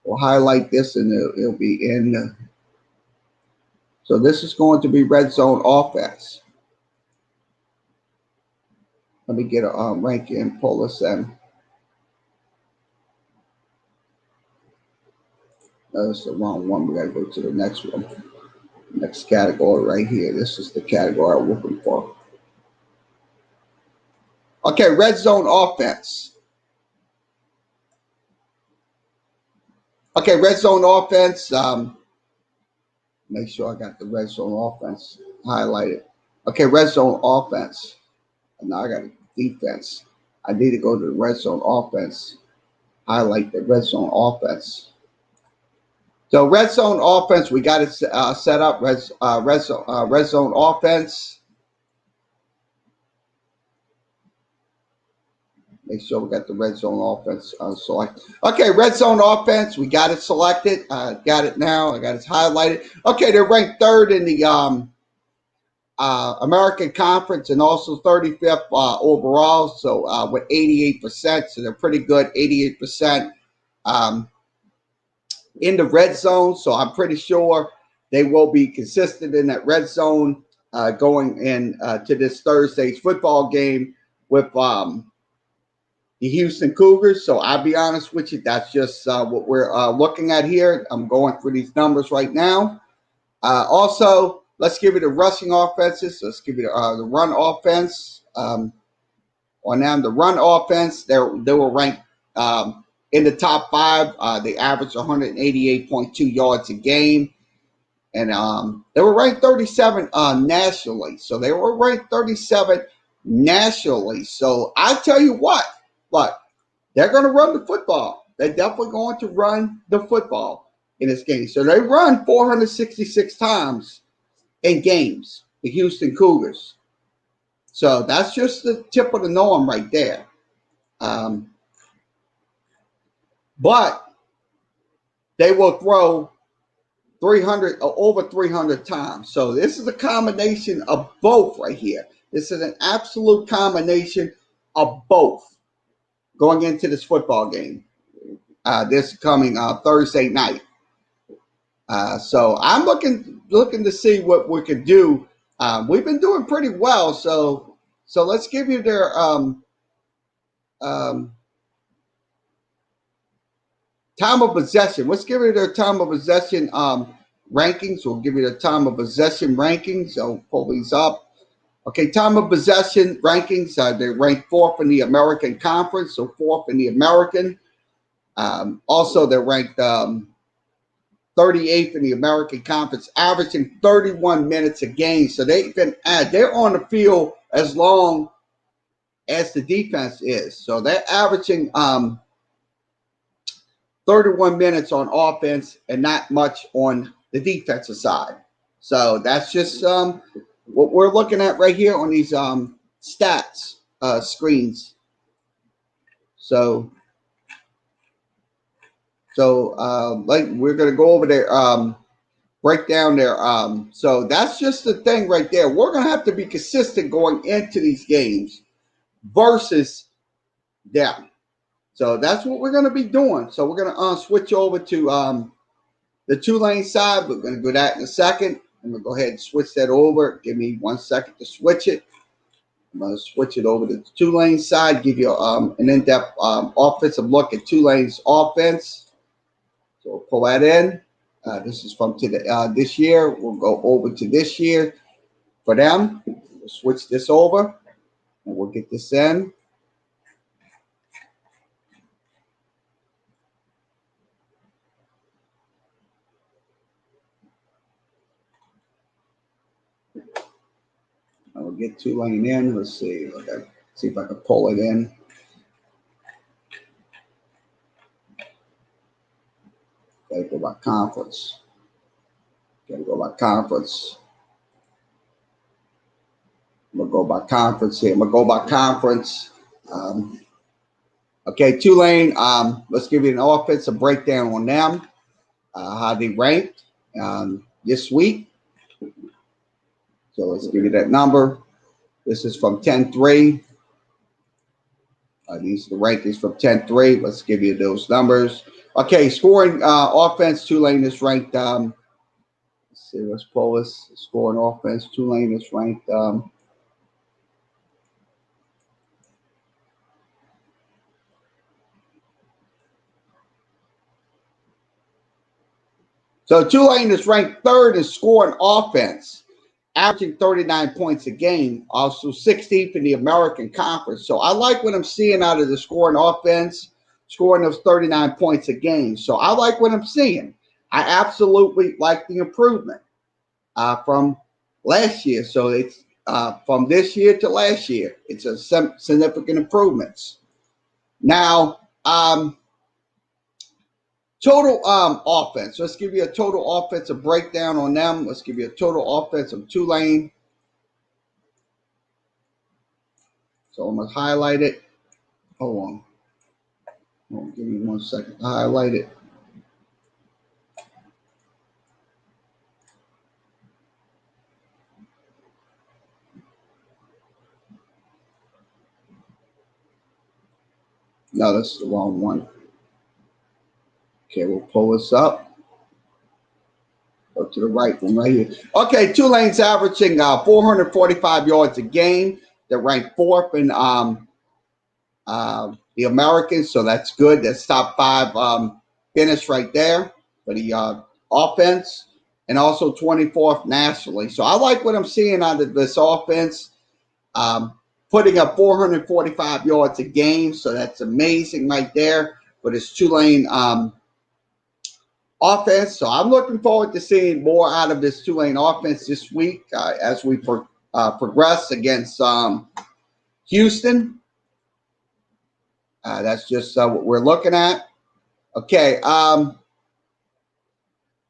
We'll highlight this and it'll be in. So this is going to be red zone offense. Let me get a rank and pull this in. That's the wrong one. We got to go to the next one. Next category right here. This is the category I'm looking for. Okay, red zone offense. Okay, red zone offense. Make sure I got the red zone offense highlighted. Okay, red zone offense. And now I got defense. I need to go to the red zone offense. Highlight the red zone offense. So red zone offense, we got it set up. Red zone offense. Make sure we got the red zone offense selected. Okay, red zone offense, we got it selected. Got it now. I got it highlighted. Okay, they're ranked third in the American Conference and also 35th overall. So with 88%, so they're pretty good. 88% in the red zone. So I'm pretty sure they will be consistent in that red zone going in to this Thursday's football game with the Houston Cougars. So I'll be honest with you, that's just what we're looking at here. I'm going through these numbers right now. Also, let's give you the rushing offenses. Let's give you the run offense. On them, the run offense, they were ranked in the top 5. They averaged 188.2 yards a game. And they were ranked 37 nationally. So they were ranked 37 nationally. So I tell you what, look, they're going to run the football. They're definitely going to run the football in this game. So they run 466 times in games, the Houston Cougars. So that's just the tip of the norm right there. But they will throw 300 or over 300 times. So this is a combination of both right here. This is an absolute combination of both going into this football game. This coming Thursday night. So I'm looking to see what we can do. We've been doing pretty well. So let's give you their time of possession. Let's give you their time of possession rankings. We'll give you the time of possession rankings. So pull these up. Okay, time of possession rankings. They rank 4th in the American Conference, so 4th in the American. Also, they're ranked 38th in the American Conference, averaging 31 minutes a game. So they're on the field as long as the defense is. So they're averaging 31 minutes on offense and not much on the defensive side. So that's just what we're looking at right here on these stats screens. So like we're going to go over there, break down there. So that's just the thing right there. We're going to have to be consistent going into these games versus them. So that's what we're going to be doing. So we're going to switch over to the Tulane side. We're going to do that in a second. I'm going to go ahead and switch that over. Give me 1 second to switch it. I'm going to switch it over to the Tulane side, give you an in-depth offensive look at Tulane's offense. So we'll pull that in. This is from this year. We'll go over to this year for them. We'll switch this over, and we'll get this in. I'll get Tulane in. Let's see. Okay. See if I can pull it in. Gotta go by conference. Gotta go by conference. I'm gonna go by conference here. I'm gonna go by conference. Okay, Tulane. Let's give you an offensive breakdown on them. How they ranked this week. So let's give you that number. This is from 10-3. These are the rankings from 10-3. Let's give you those numbers. Okay, scoring offense, Tulane is ranked. Let's see, let's pull this. Scoring offense, Tulane is ranked. So Tulane is ranked third in scoring offense, averaging 39 points a game, also 16th in the American Conference. So I like what I'm seeing out of the scoring offense, scoring those 39 points a game. So I like what I'm seeing. I absolutely like the improvement from last year. So it's from this year to last year. It's a significant improvements. Now, total offense. Let's give you a total offensive breakdown on them. Let's give you a total offense of Tulane. So I'm going to highlight it. Hold on. Give me 1 second to highlight it. No, that's the wrong one. Okay, we'll pull this up. Go to the right one right here. Okay, Tulane's averaging 445 yards a game. They're ranked fourth in the Americans, so that's good. That's top 5 finish right there for the offense, and also 24th nationally. So I like what I'm seeing out of this offense. Putting up 445 yards a game, so that's amazing right there for this Tulane offense. So I'm looking forward to seeing more out of this Tulane offense this week as we progress against Houston. That's just what we're looking at. Okay. All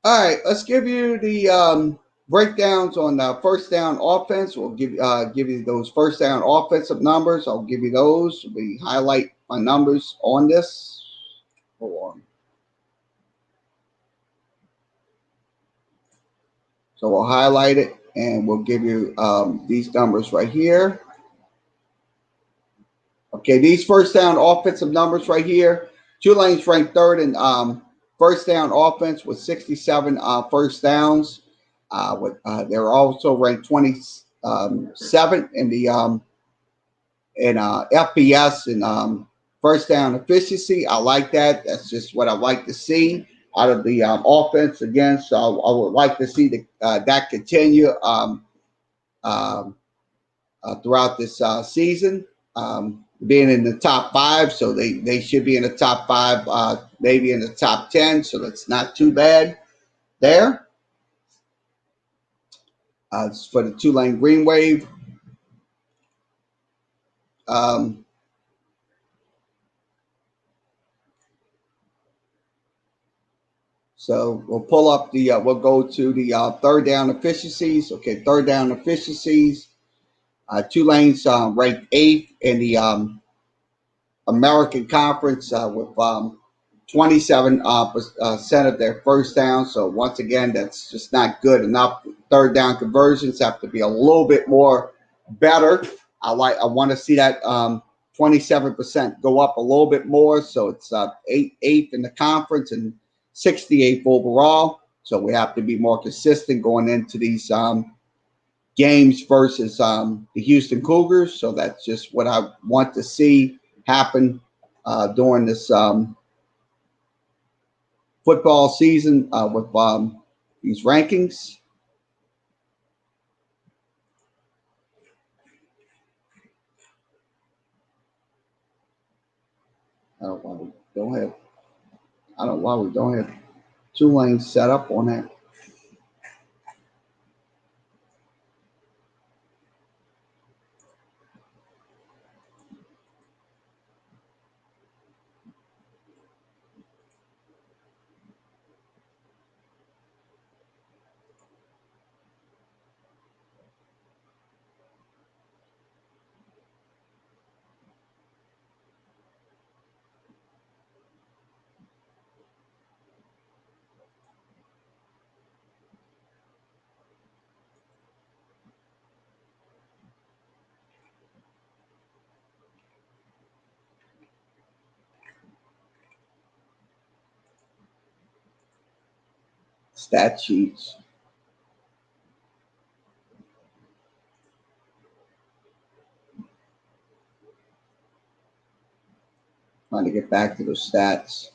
right. Let's give you the breakdowns on first down offense. We'll give you those first down offensive numbers. I'll give you those. We highlight my numbers on this. Hold on. So we'll highlight it and we'll give you these numbers right here. Okay, these first down offensive numbers right here. Tulane's ranked third in first down offense with 67 first downs. They're also ranked 27th in the FBS and first down efficiency. I like that. That's just what I like to see out of the offense again. So I would like to see that continue throughout this season. Being in the top 5, so they should be in the top 5, maybe in the top 10. So that's not too bad there. It's for the Tulane Green Wave. So we'll pull up the, we'll go to the third down efficiencies. Okay, third down efficiencies. Tulane's ranked 8th in the American Conference with 27% of their first down. So once again, that's just not good enough. Third down conversions have to be a little bit more better. I want to see that 27% go up a little bit more. So it's 8th in the conference and 68th overall. So we have to be more consistent going into these games versus the Houston Cougars. So that's just what I want to see happen during this football season with these rankings. I don't know why we don't have Tulane set up on that. Stat sheets. Trying to get back to the stats.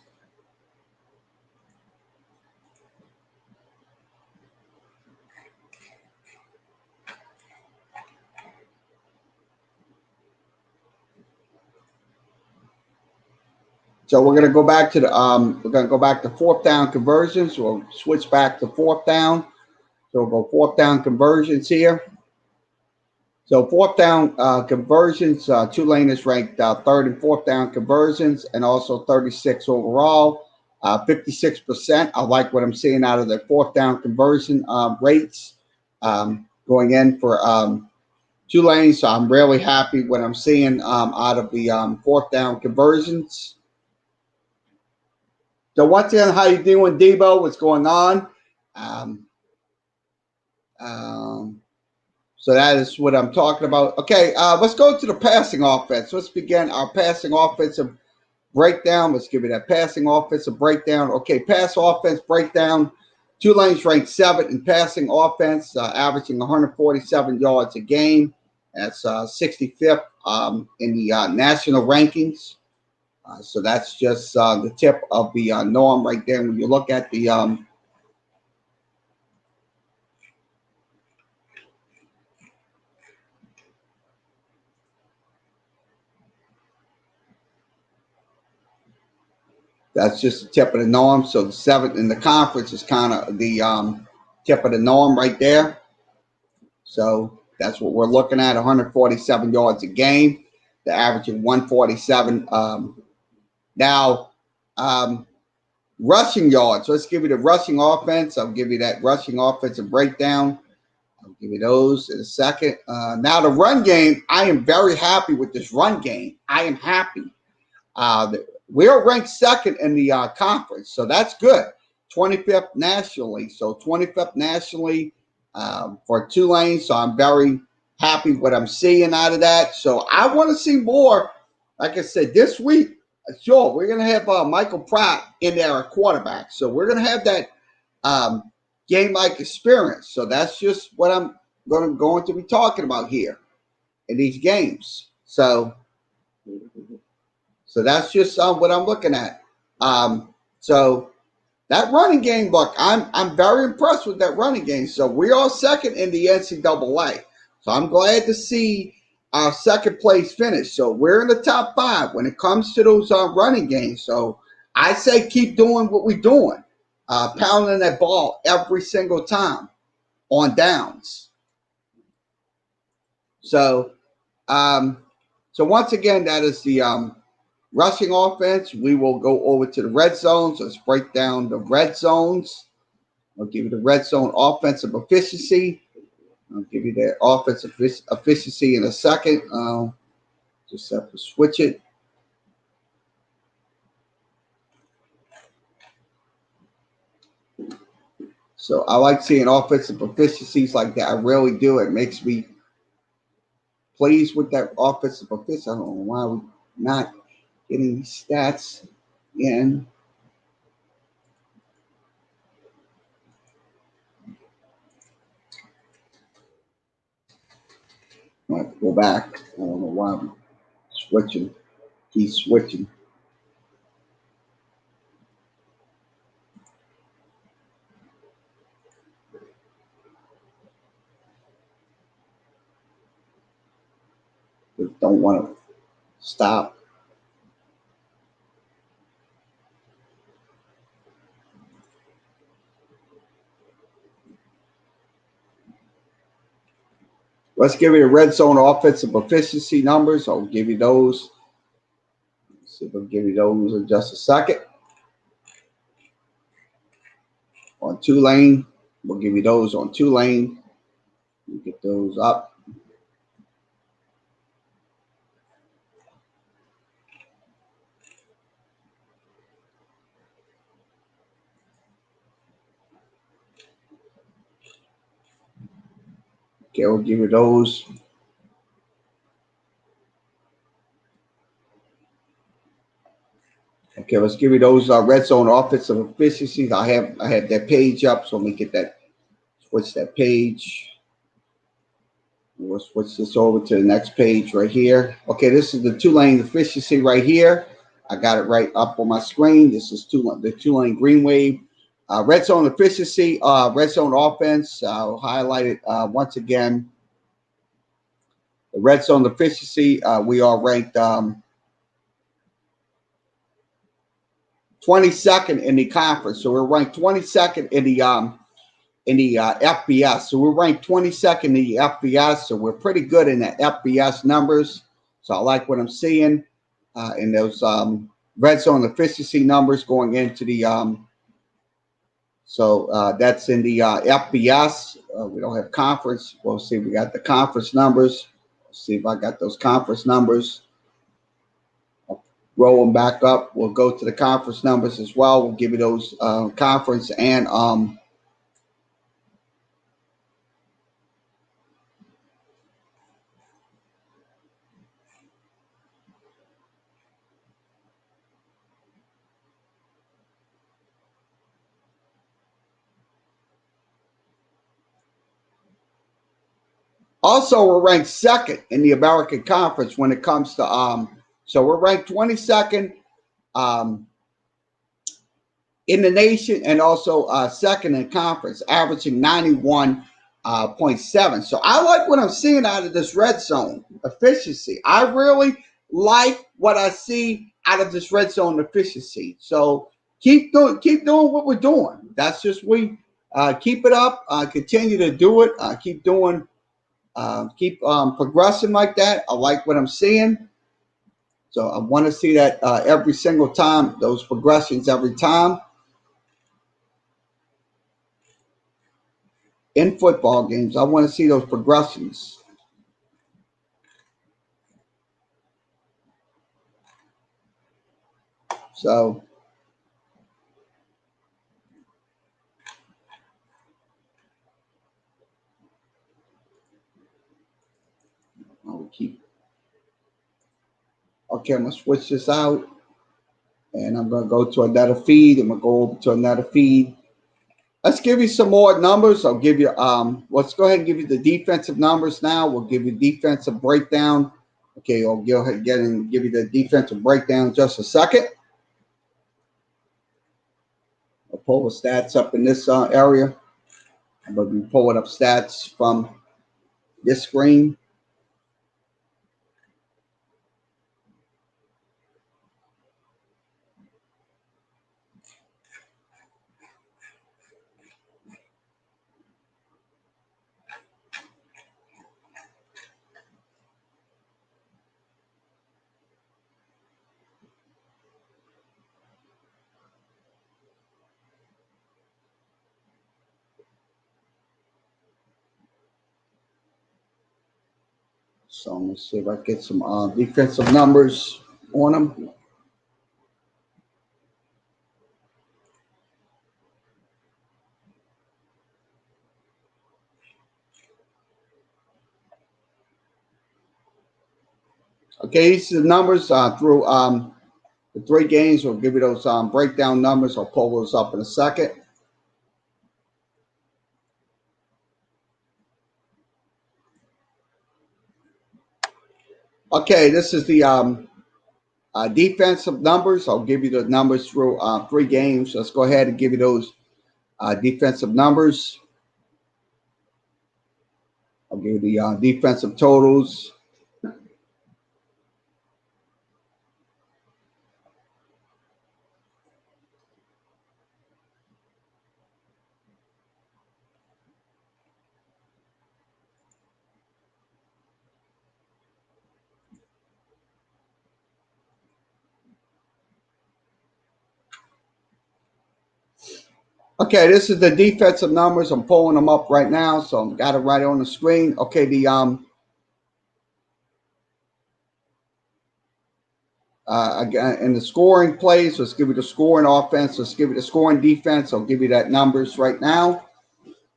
So we're going to go back to fourth down conversions. We'll switch back to fourth down. So we'll go fourth down conversions here. So fourth down conversions, Tulane is ranked third and fourth down conversions, and also 36 overall, 56%. I like what I'm seeing out of their fourth down conversion rates going in for Tulane. So I'm really happy what I'm seeing out of the fourth down conversions. So once again, how you doing, Debo? What's going on? So that is what I'm talking about. Okay, let's go to the passing offense. Let's begin our passing offensive breakdown. Let's give you that passing offensive breakdown. Okay, pass offense breakdown. Tulane's ranked 7th in passing offense, averaging 147 yards a game. That's 65th in the national rankings. So that's just the tip of the norm right there. When you look at the that's just the tip of the norm. So the 7th in the conference is kind of the tip of the norm right there. So that's what we're looking at, 147 yards a game. The average of 147. Now, rushing yards. Let's give you the rushing offense. I'll give you that rushing offensive breakdown. I'll give you those in a second. Now, the run game, I am very happy with this run game. I am happy. We are ranked 2nd in the conference, so that's good. 25th nationally, so 25th nationally for Tulane. So I'm very happy what I'm seeing out of that. So I want to see more. Like I said, this week, sure, we're going to have Michael Pratt in there at quarterback. So we're going to have that game-like experience. So that's just what I'm going to be talking about here in these games. So that's just what I'm looking at. So that running game, look, I'm very impressed with that running game. So we are 2nd in the NCAA. So I'm glad to see our 2nd place finish. So we're in the top 5 when it comes to those running games. So I say keep doing what we're doing, pounding that ball every single time on downs. So once again, that is the rushing offense. We will go over to the red zones. Let's break down the red zones. I'll give you the red zone offensive efficiency. I'll give you the offensive efficiency in a second. Just have to switch it. So I like seeing offensive efficiencies like that. I really do. It makes me pleased with that offensive efficiency. I don't know why we're not getting these stats in. I have to go back. I don't know why I'm switching. Keep switching. Just don't want to stop. Let's give you the red zone offensive efficiency numbers. I'll give you those. Let's see if I'll give you those in just a second. On Tulane, we'll give you those on Tulane. You get those up. Okay, we'll give you those. Okay, let's give you those red zone offensive efficiencies. I have that page up, so let me get that. Switch that page. We'll switch this over to the next page right here. Okay, this is the Tulane efficiency right here. I got it right up on my screen. This is the Tulane Green Wave. Red zone efficiency, red zone offense. I'll highlight it once again. The red zone efficiency, we are ranked 22nd in the conference. So we're ranked 22nd in the FBS. So we're ranked 22nd in the FBS. So we're pretty good in the FBS numbers. So I like what I'm seeing in those red zone efficiency numbers going into the that's in the FBS. We don't have conference. We'll see. We got the conference numbers. Let's see if I got those conference numbers. I'll roll them back up. We'll go to the conference numbers as well. We'll give you those conference and also, we're ranked second in the American Conference when it comes to so we're ranked 22nd in the nation and also second in conference, averaging 91.7. So I like what I'm seeing out of this red zone efficiency. I really like what I see out of this red zone efficiency. So keep doing what we're doing. That's just we keep it up, continue to do it, keep doing. Keep progressing like that. I like what I'm seeing. So I want to see that every single time, those progressions every time. In football games, I want to see those progressions. So I'll keep. Okay, I'm going to switch this out. And I'm going to go to another feed. I'm going to go over to another feed. Let's give you some more numbers. I'll give you, let's go ahead and give you the defensive numbers now. We'll give you defensive breakdown. Okay, I'll go ahead and give you the defensive breakdown in just a second. I'll pull the stats up in this area. I'm going to be pulling up stats from this screen. So I'm going to see if I get some defensive numbers on them. Okay, these are the numbers through the 3 games. We'll give you those breakdown numbers. I'll pull those up in a second. Okay, this is the defensive numbers. I'll give you the numbers through 3 games. Let's go ahead and give you those defensive numbers. I'll give you the defensive totals. Okay, this is the defensive numbers. I'm pulling them up right now, so I've got it right on the screen. Okay, the again, in the scoring plays, let's give you the scoring offense. Let's give you the scoring defense. I'll give you that numbers right now.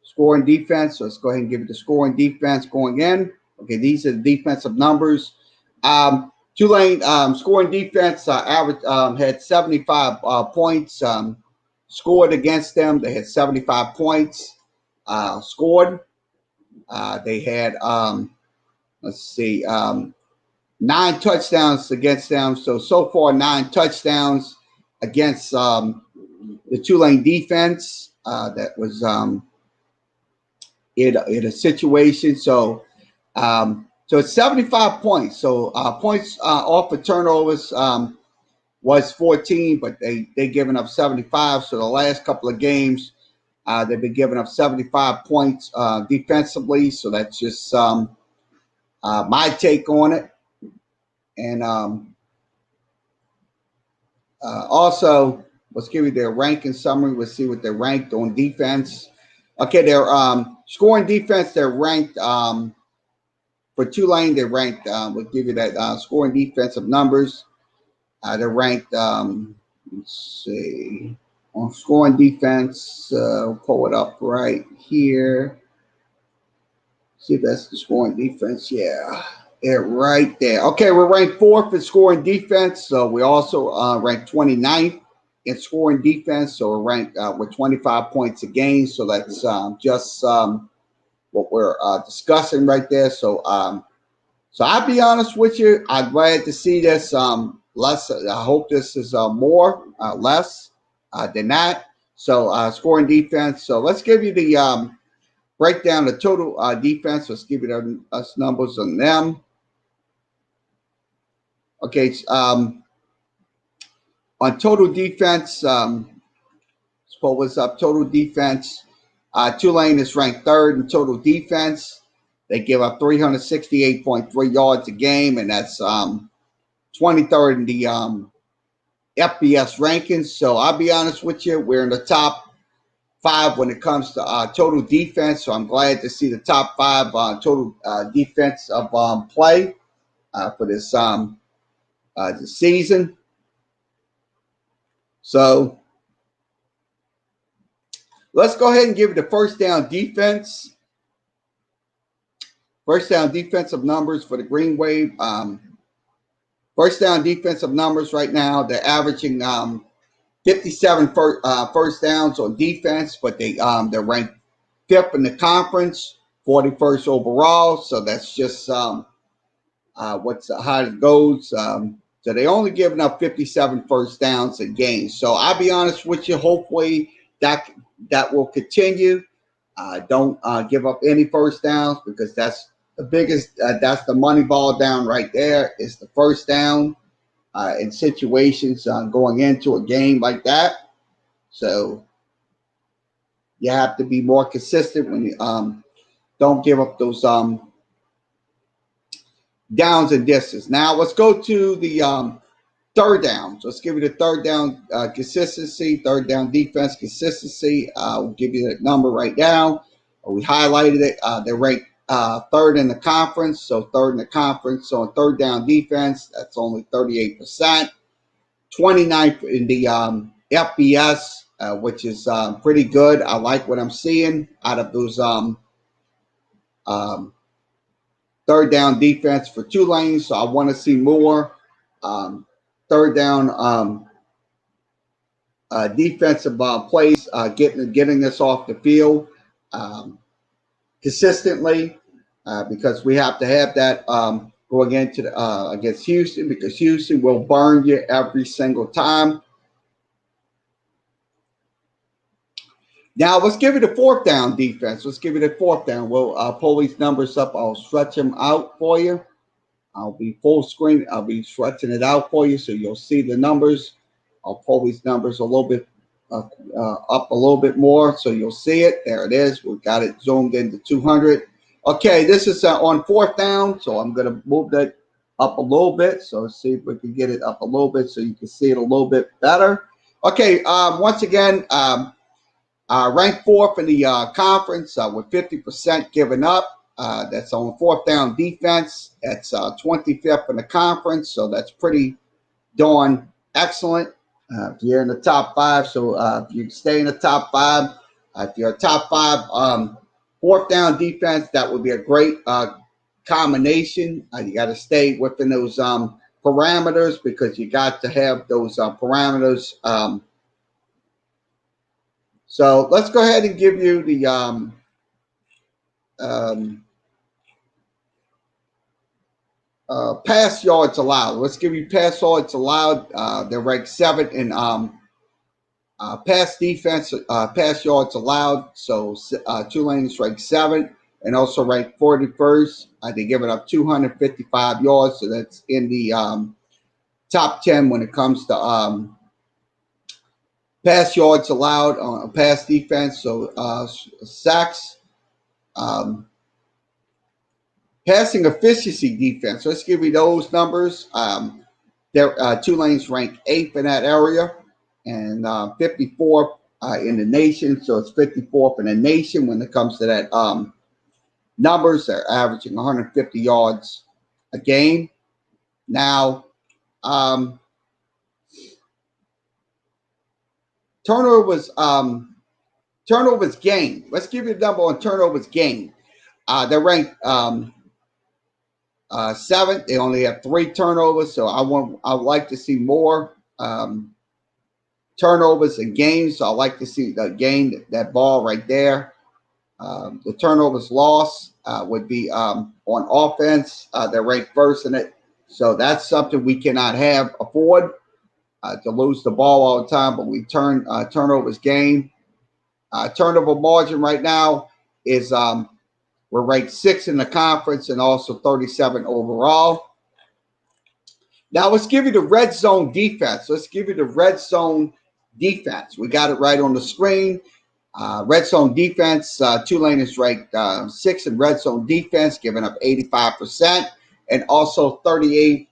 Scoring defense. Let's go ahead and give you the scoring defense going in. Okay, these are the defensive numbers. Tulane scoring defense average had 75 points scored against them. They had 75 points scored. They had let's see 9 touchdowns against them. So far 9 touchdowns against the Tulane defense. That was in a situation. So it's 75 points. So points off of turnovers. was 14, but they given up 75. So the last couple of games, they've been giving up 75 points defensively. So that's just my take on it. And also, let's give you their ranking summary. Let's see what they're ranked on defense. Okay, their scoring defense, they're ranked for Tulane. They're ranked. We'll give you that scoring defensive numbers. They're ranked. Let's see, on scoring defense. We'll pull it up right here. See if that's the scoring defense. Yeah, they're right there. Okay, we're ranked 4th in scoring defense. So we also ranked 29th in scoring defense. So we're ranked with 25 points a game. So that's just what we're discussing right there. So so I'll be honest with you. I'm glad to see this less. I hope this is more less than that. So scoring defense. So let's give you the break down the total defense. Let's give you us numbers on them. Okay, on total defense, let's pull this up. Total defense, Tulane is ranked 3rd in total defense. They give up 368.3 yards a game, and that's 23rd in the FBS rankings. So I'll be honest with you, we're in the top 5 when it comes to total defense. So I'm glad to see the top 5 total defense of play for this season. So let's go ahead and give it the first down defense. First down defensive numbers for the Green Wave. First down defensive numbers right now, they're averaging 57 first downs on defense, but they're ranked 5th in the conference, 41st overall. So that's just how it goes. So they only giving up 57 first downs a game. So I'll be honest with you. Hopefully that will continue. Don't give up any first downs, because that's the biggest. That's the money ball down right there. Is the first down in situations going into a game like that. So you have to be more consistent when you don't give up those downs and distance. Now let's go to the third downs. Let's give you the third down consistency, third down defense consistency. We'll give you that number right now. We highlighted it. They're ranked 3rd in the conference. So 3rd in the conference. So on third down defense, that's only 38%. 29th in the FBS, which is pretty good. I like what I'm seeing out of those third down defense for Tulane. So I want to see more third down defensive plays, getting us off the field consistently, because we have to have that going into the, against Houston, because Houston will burn you every single time. Now let's give you the 4th down defense. Let's give you the 4th down. We'll pull these numbers up. I'll stretch them out for you. I'll be full screen. I'll be stretching it out for you so you'll see the numbers. I'll pull these numbers a little bit up a little bit more so you'll see it. There it is. We've got it zoomed into 200. Okay, this is on 4th down, so I'm going to move that up a little bit. So let's see if we can get it up a little bit so you can see it a little bit better. Okay, once again, ranked 4th in the conference with 50% given up. That's on 4th down defense. That's 25th in the conference, so that's pretty darn excellent. If you're in the top 5, so if you stay in the top 5, if you're a top 5 4th down defense, that would be a great combination. You got to stay within those parameters, because you got to have those parameters. So let's go ahead and give you the pass yards allowed. Let's give you pass yards allowed. They're ranked 7th in pass defense, pass yards allowed. So Tulane is ranked 7th and also ranked 41st. They're giving up 255 yards. So that's in the top 10 when it comes to pass yards allowed on pass defense. So sacks, passing efficiency defense. Let's give you those numbers. Tulane's ranked 8th in that area and 54th in the nation. So it's 54th in the nation when it comes to that numbers. They're averaging 150 yards a game. Now, turnovers gained. Let's give you a number on turnovers gained. They're ranked 7th. They only have 3 turnovers, so I would like to see more turnovers in games. So I like to see gain that ball right there. The turnovers lost would be on offense. They're ranked 1st in it, so that's something we cannot afford to lose the ball all the time. But we turnovers gained. Turnover margin right now is we're ranked 6th in the conference and also 37 overall. Now let's give you the red zone defense. We got it right on the screen. Red zone defense, Tulane is ranked 6th in red zone defense, giving up 85%, and also 38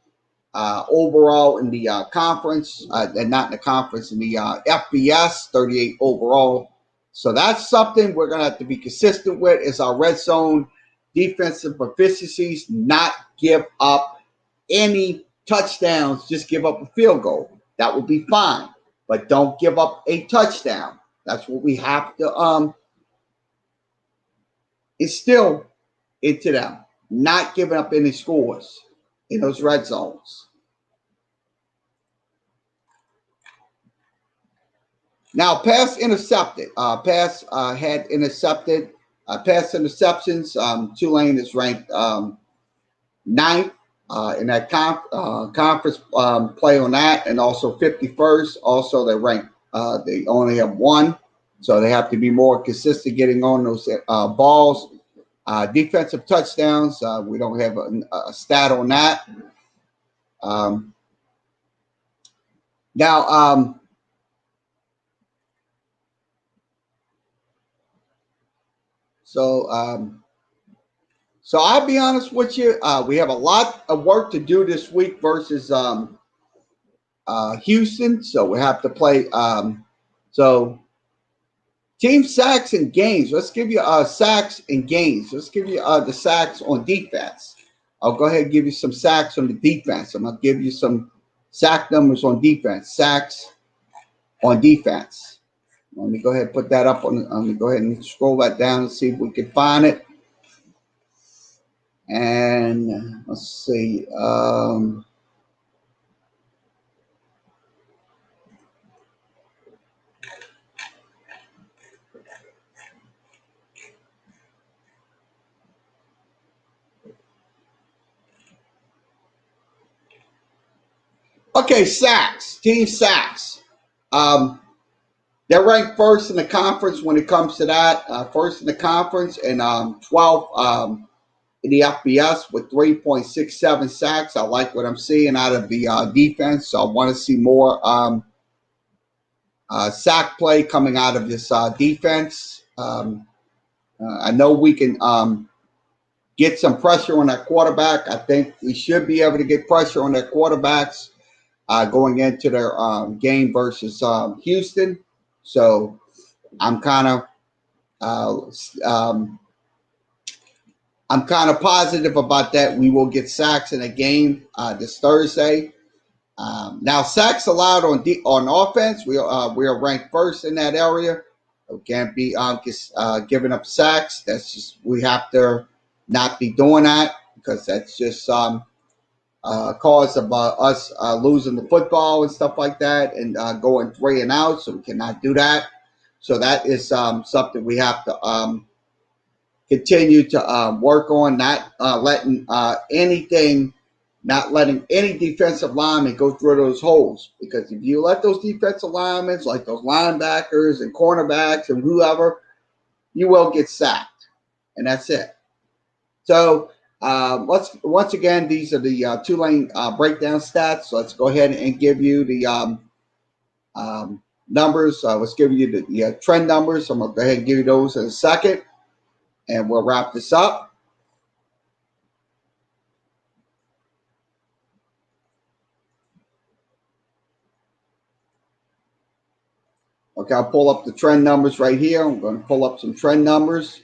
overall in the conference, and not in the conference, in the FBS, 38 overall. So that's something we're going to have to be consistent with, is our red zone defensive proficiencies, not give up any touchdowns, just give up a field goal. That will be fine, but don't give up a touchdown. That's what we have to instill into them, not giving up any scores in those red zones. Now, pass intercepted. Pass interceptions. Tulane is ranked 9th in that conference play on that, and also 51st. Also, they're ranked. They only have 1, so they have to be more consistent getting on those balls. Defensive touchdowns. We don't have a stat on that. Now. So I'll be honest with you. We have a lot of work to do this week versus Houston. So we have to play. So team sacks and gains. Let's give you sacks and gains. Let's give you the sacks on defense. I'll go ahead and give you some sacks on the defense. I'm going to give you some sack numbers on defense. Sacks on defense. Let me go ahead and put that up on. Let me go ahead and scroll that down and see if we can find it. And let's see. Okay, sacks. Team sacks. They're ranked 1st in the conference when it comes to that. 1st in the conference and 12th in the FBS with 3.67 sacks. I like what I'm seeing out of the defense. So I want to see more sack play coming out of this defense. I know we can get some pressure on that quarterback. I think we should be able to get pressure on their quarterbacks going into their game versus Houston. So I'm kind of positive about that. We will get sacks in a game this Thursday. Now, sacks allowed on offense. We are ranked 1st in that area. We can't be giving up sacks. That's just, we have to not be doing that, because that's just cause of us losing the football and stuff like that, and going 3 and out. So we cannot do that. So that is something we have to continue to work on. Not letting any defensive lineman go through those holes, because if you let those defensive linemen, like those linebackers and cornerbacks and whoever, you will get sacked, and that's it. So Once again, these are the Tulane breakdown stats. So let's go ahead and give you the numbers. Let's give you the trend numbers. I'm going to go ahead and give you those in a second, and we'll wrap this up. Okay, I'll pull up the trend numbers right here. I'm going to pull up some trend numbers.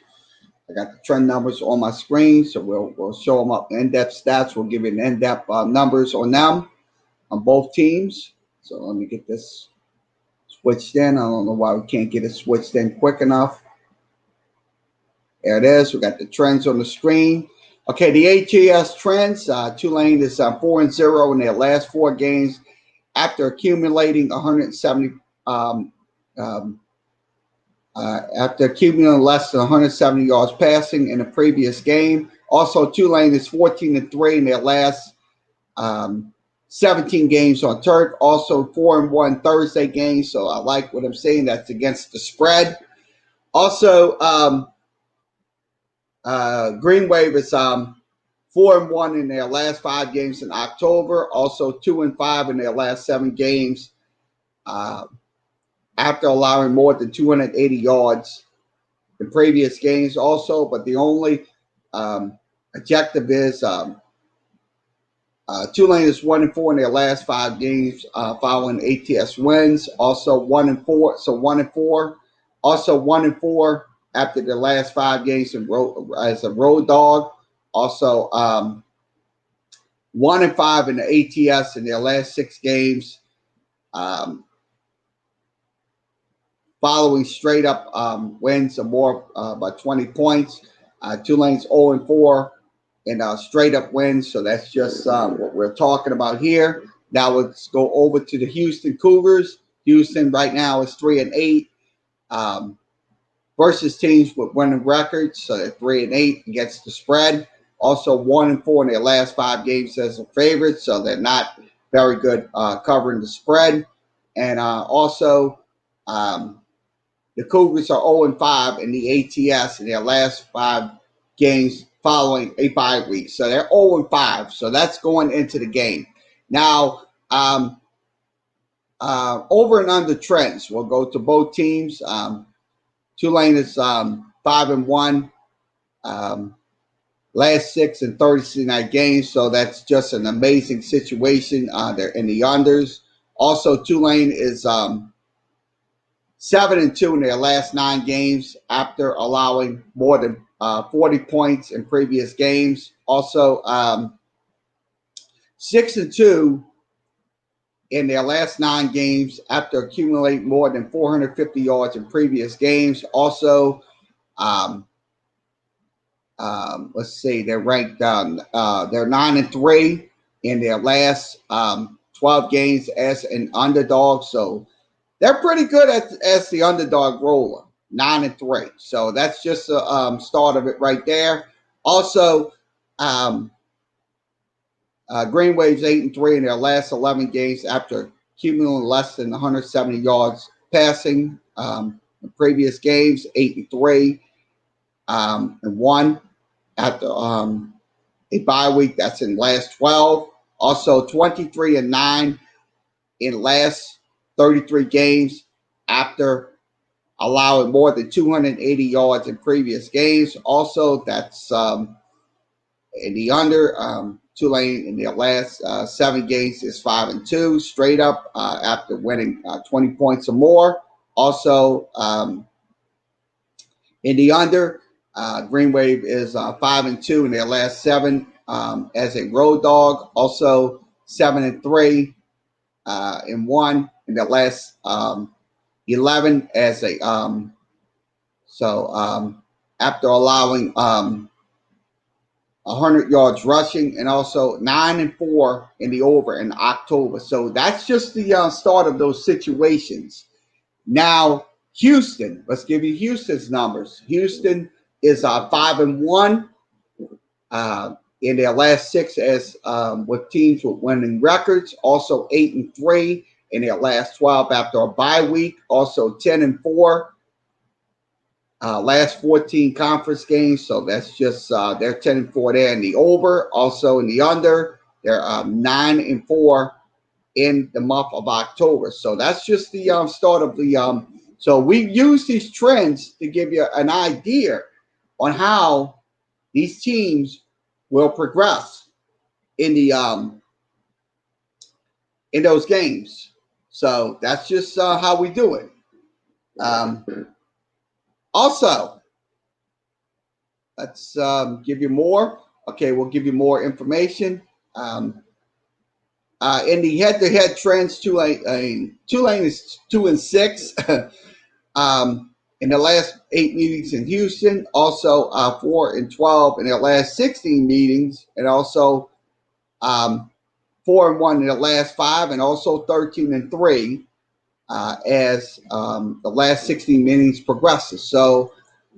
I got the trend numbers on my screen, so we'll show them up in-depth stats. We'll give you an in-depth numbers on them on both teams. So let me get this switched in. I don't know why we can't get it switched in quick enough. There it is. We got the trends on the screen. Okay, the ATS trends. Tulane is 4-0 in their last 4 games after accumulating 170. After accumulating less than 170 yards passing in the previous game. Also, Tulane is 14-3 in their last 17 games on turf. Also, 4-1 Thursday games. So I like what I'm saying. That's against the spread. Also, Green Wave is 4-1 in their last 5 games in October. Also, 2-5 in their last 7 games after allowing more than 280 yards in previous games. Also, but the only objective is Tulane is 1-4 in their last 5 games following ATS wins. Also 1-4, so 1-4. Also 1-4 after the last 5 games as a road dog. Also 1-5 in the ATS in their last 6 games. Following straight up wins of more by 20 points. Tulane's 0-4 in straight up wins. So that's just what we're talking about here. Now let's go over to the Houston Cougars. Houston right now is 3-8 versus teams with winning records. So they're 3-8 against the spread. Also 1-4 in their last 5 games as a favorite. So they're not very good covering the spread. And also the Cougars are 0-5 in the ATS in their last 5 games following a bye week. So they're 0-5. So that's going into the game. Now, over and under trends, we'll go to both teams. Tulane is 5-1. Last 6 and 39 games. So that's just an amazing situation. They're in the unders. Also, Tulane is 7-2 in their last 9 games after allowing more than 40 points in previous games. Also, 6-2 in their last 9 games after accumulating more than 450 yards in previous games. Also, let's see, they're ranked they're 9-3 in their last 12 games as an underdog. So they're pretty good as the underdog roller, 9-3. So that's just a start of it right there. Also, Green Wave's 8-3 in their last 11 games after accumulating less than 170 yards passing in previous games. 8-3 and 1 after a bye week. That's in last 12. Also 23-9 in last 33 games after allowing more than 280 yards in previous games. Also, that's in the under. Tulane in their last 7 games is 5-2 straight up after winning 20 points or more. Also, in the under, Green Wave is 5-2 in their last 7 as a road dog. Also, 7-3 and 1 in the last 11 as a after allowing 100 yards rushing, and also 9-4 in the over in October. So that's just the start of those situations. Now, Houston, let's give you Houston's numbers. Houston is 5-1 in their last 6 as with teams with winning records. Also 8-3 in their last 12 after a bye week. Also 10-4 last 14 conference games. So that's just they're 10-4 there in the over. Also in the under, they're 9-4 in the month of October. So that's just the start of the. So we use these trends to give you an idea on how these teams will progress in the in those games. So that's just how we do it. Also, let's give you more. Okay, we'll give you more information. In the head-to-head trends, Tulane is 2-6 in the last 8 meetings in Houston. Also 4-12 in their last 16 meetings, and also 4-1 in the last 5, and also 13-3 as the last 16 meetings progresses. So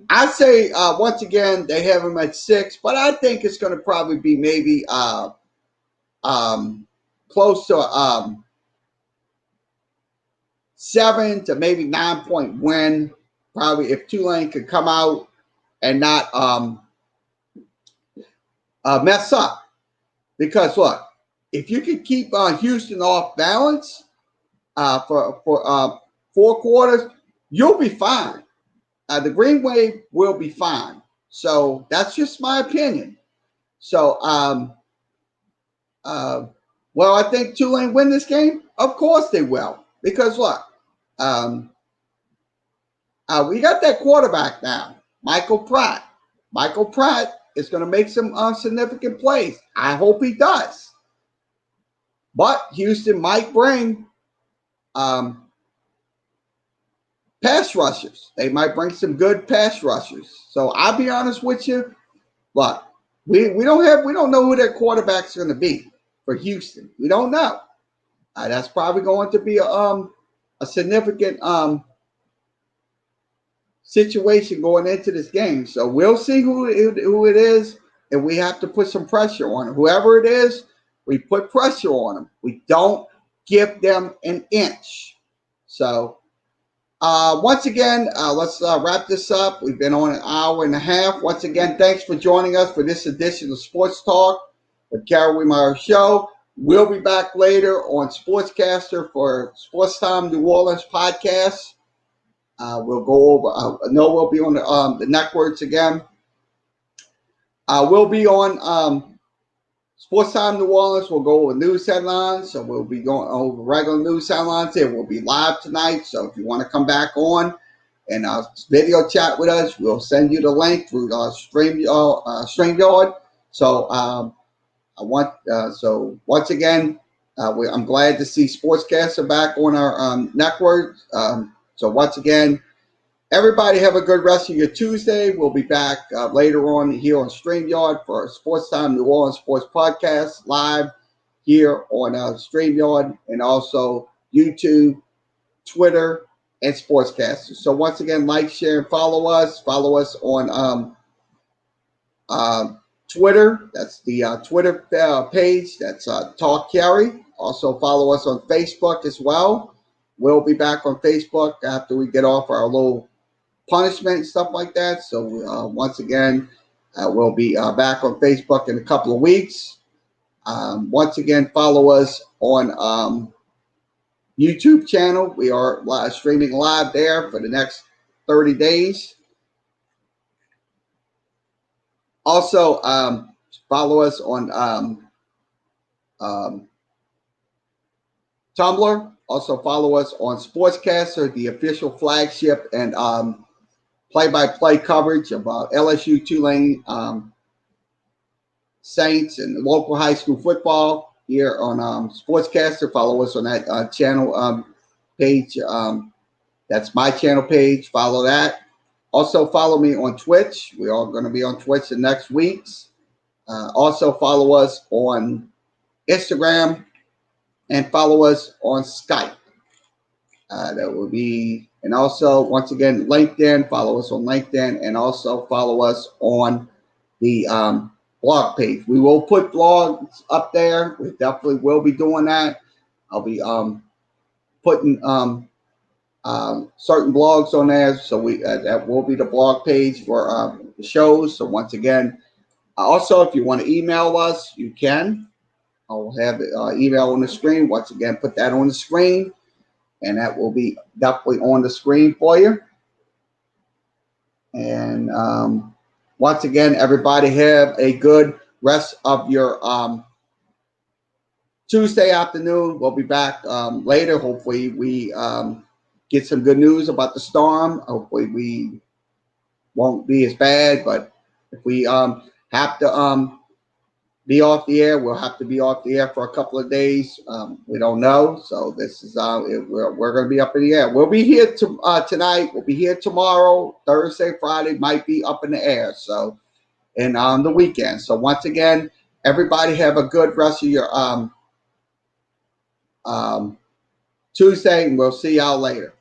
I'd say once again they have them at 6, but I think it's going to probably be maybe close to 7 to maybe 9-point win. Probably if Tulane could come out and not mess up, because look, if you could keep Houston off balance for 4 quarters, you'll be fine. The Green Wave will be fine. So that's just my opinion. So, well, I think Tulane win this game. Of course they will, because look, we got that quarterback now, Michael Pratt. Michael Pratt is going to make some significant plays. I hope he does. But Houston might bring pass rushers. They might bring some good pass rushers. So I'll be honest with you, but we don't know who their quarterback's going to be for Houston. We don't know. That's probably going to be a significant situation going into this game. So we'll see who it is, and we have to put some pressure on them. Whoever it is, we put pressure on them. We don't give them an inch. So once again, let's wrap this up. We've been on an hour and a half. Once again, thanks for joining us for this edition of Sports Talk with Kerry Wehmeyer Show. We'll be back later on Sportscaster for Sports Time New Orleans podcast. We'll go over. We'll be on the networks again. We'll be on Sports Time New Orleans. We'll go over news headlines. So we'll be going over regular news headlines here. We'll be live tonight. So if you want to come back on and video chat with us, we'll send you the link through StreamYard. So so once again, I'm glad to see Sportscaster back on our network. So once again, everybody have a good rest of your Tuesday. We'll be back later on here on StreamYard for Sports Time New Orleans Sports Podcast live here on StreamYard, and also YouTube, Twitter, and Sportscaster. So once again, like, share, and follow us. Follow us on Twitter. That's the Twitter page. That's Talk Kerry. Also follow us on Facebook as well. We'll be back on Facebook after we get off our little punishment and stuff like that. So once again, we'll be back on Facebook in a couple of weeks. Once again, follow us on YouTube channel. We are streaming live there for the next 30 days. Also, follow us on Tumblr. Also follow us on Sportscaster, the official flagship and play-by-play coverage of LSU, Tulane, Saints, and local high school football here on Sportscaster. Follow us on that channel page. That's my channel page. Follow that. Also follow me on Twitch. We are going to be on Twitch the next weeks. Also follow us on Instagram and follow us on Skype. That will be, and also once again, LinkedIn. Follow us on LinkedIn, and also follow us on the blog page. We will put blogs up there. We definitely will be doing that. I'll be putting certain blogs on there. So that will be the blog page for the shows. So once again, also, if you want to email us, you can. I'll have the email on the screen. Once again, put that on the screen, and that will be definitely on the screen for you. And once again, everybody have a good rest of your Tuesday afternoon. We'll be back later. Hopefully, we get some good news about the storm. Hopefully, we won't be as bad. But if we have to be off the air, we'll have to be off the air for a couple of days. We don't know. So this is we're going to be up in the air. We'll be here tonight. We'll be here tomorrow. Thursday, Friday might be up in the air. So and on the weekend. So once again, everybody have a good rest of your Tuesday, and we'll see y'all later.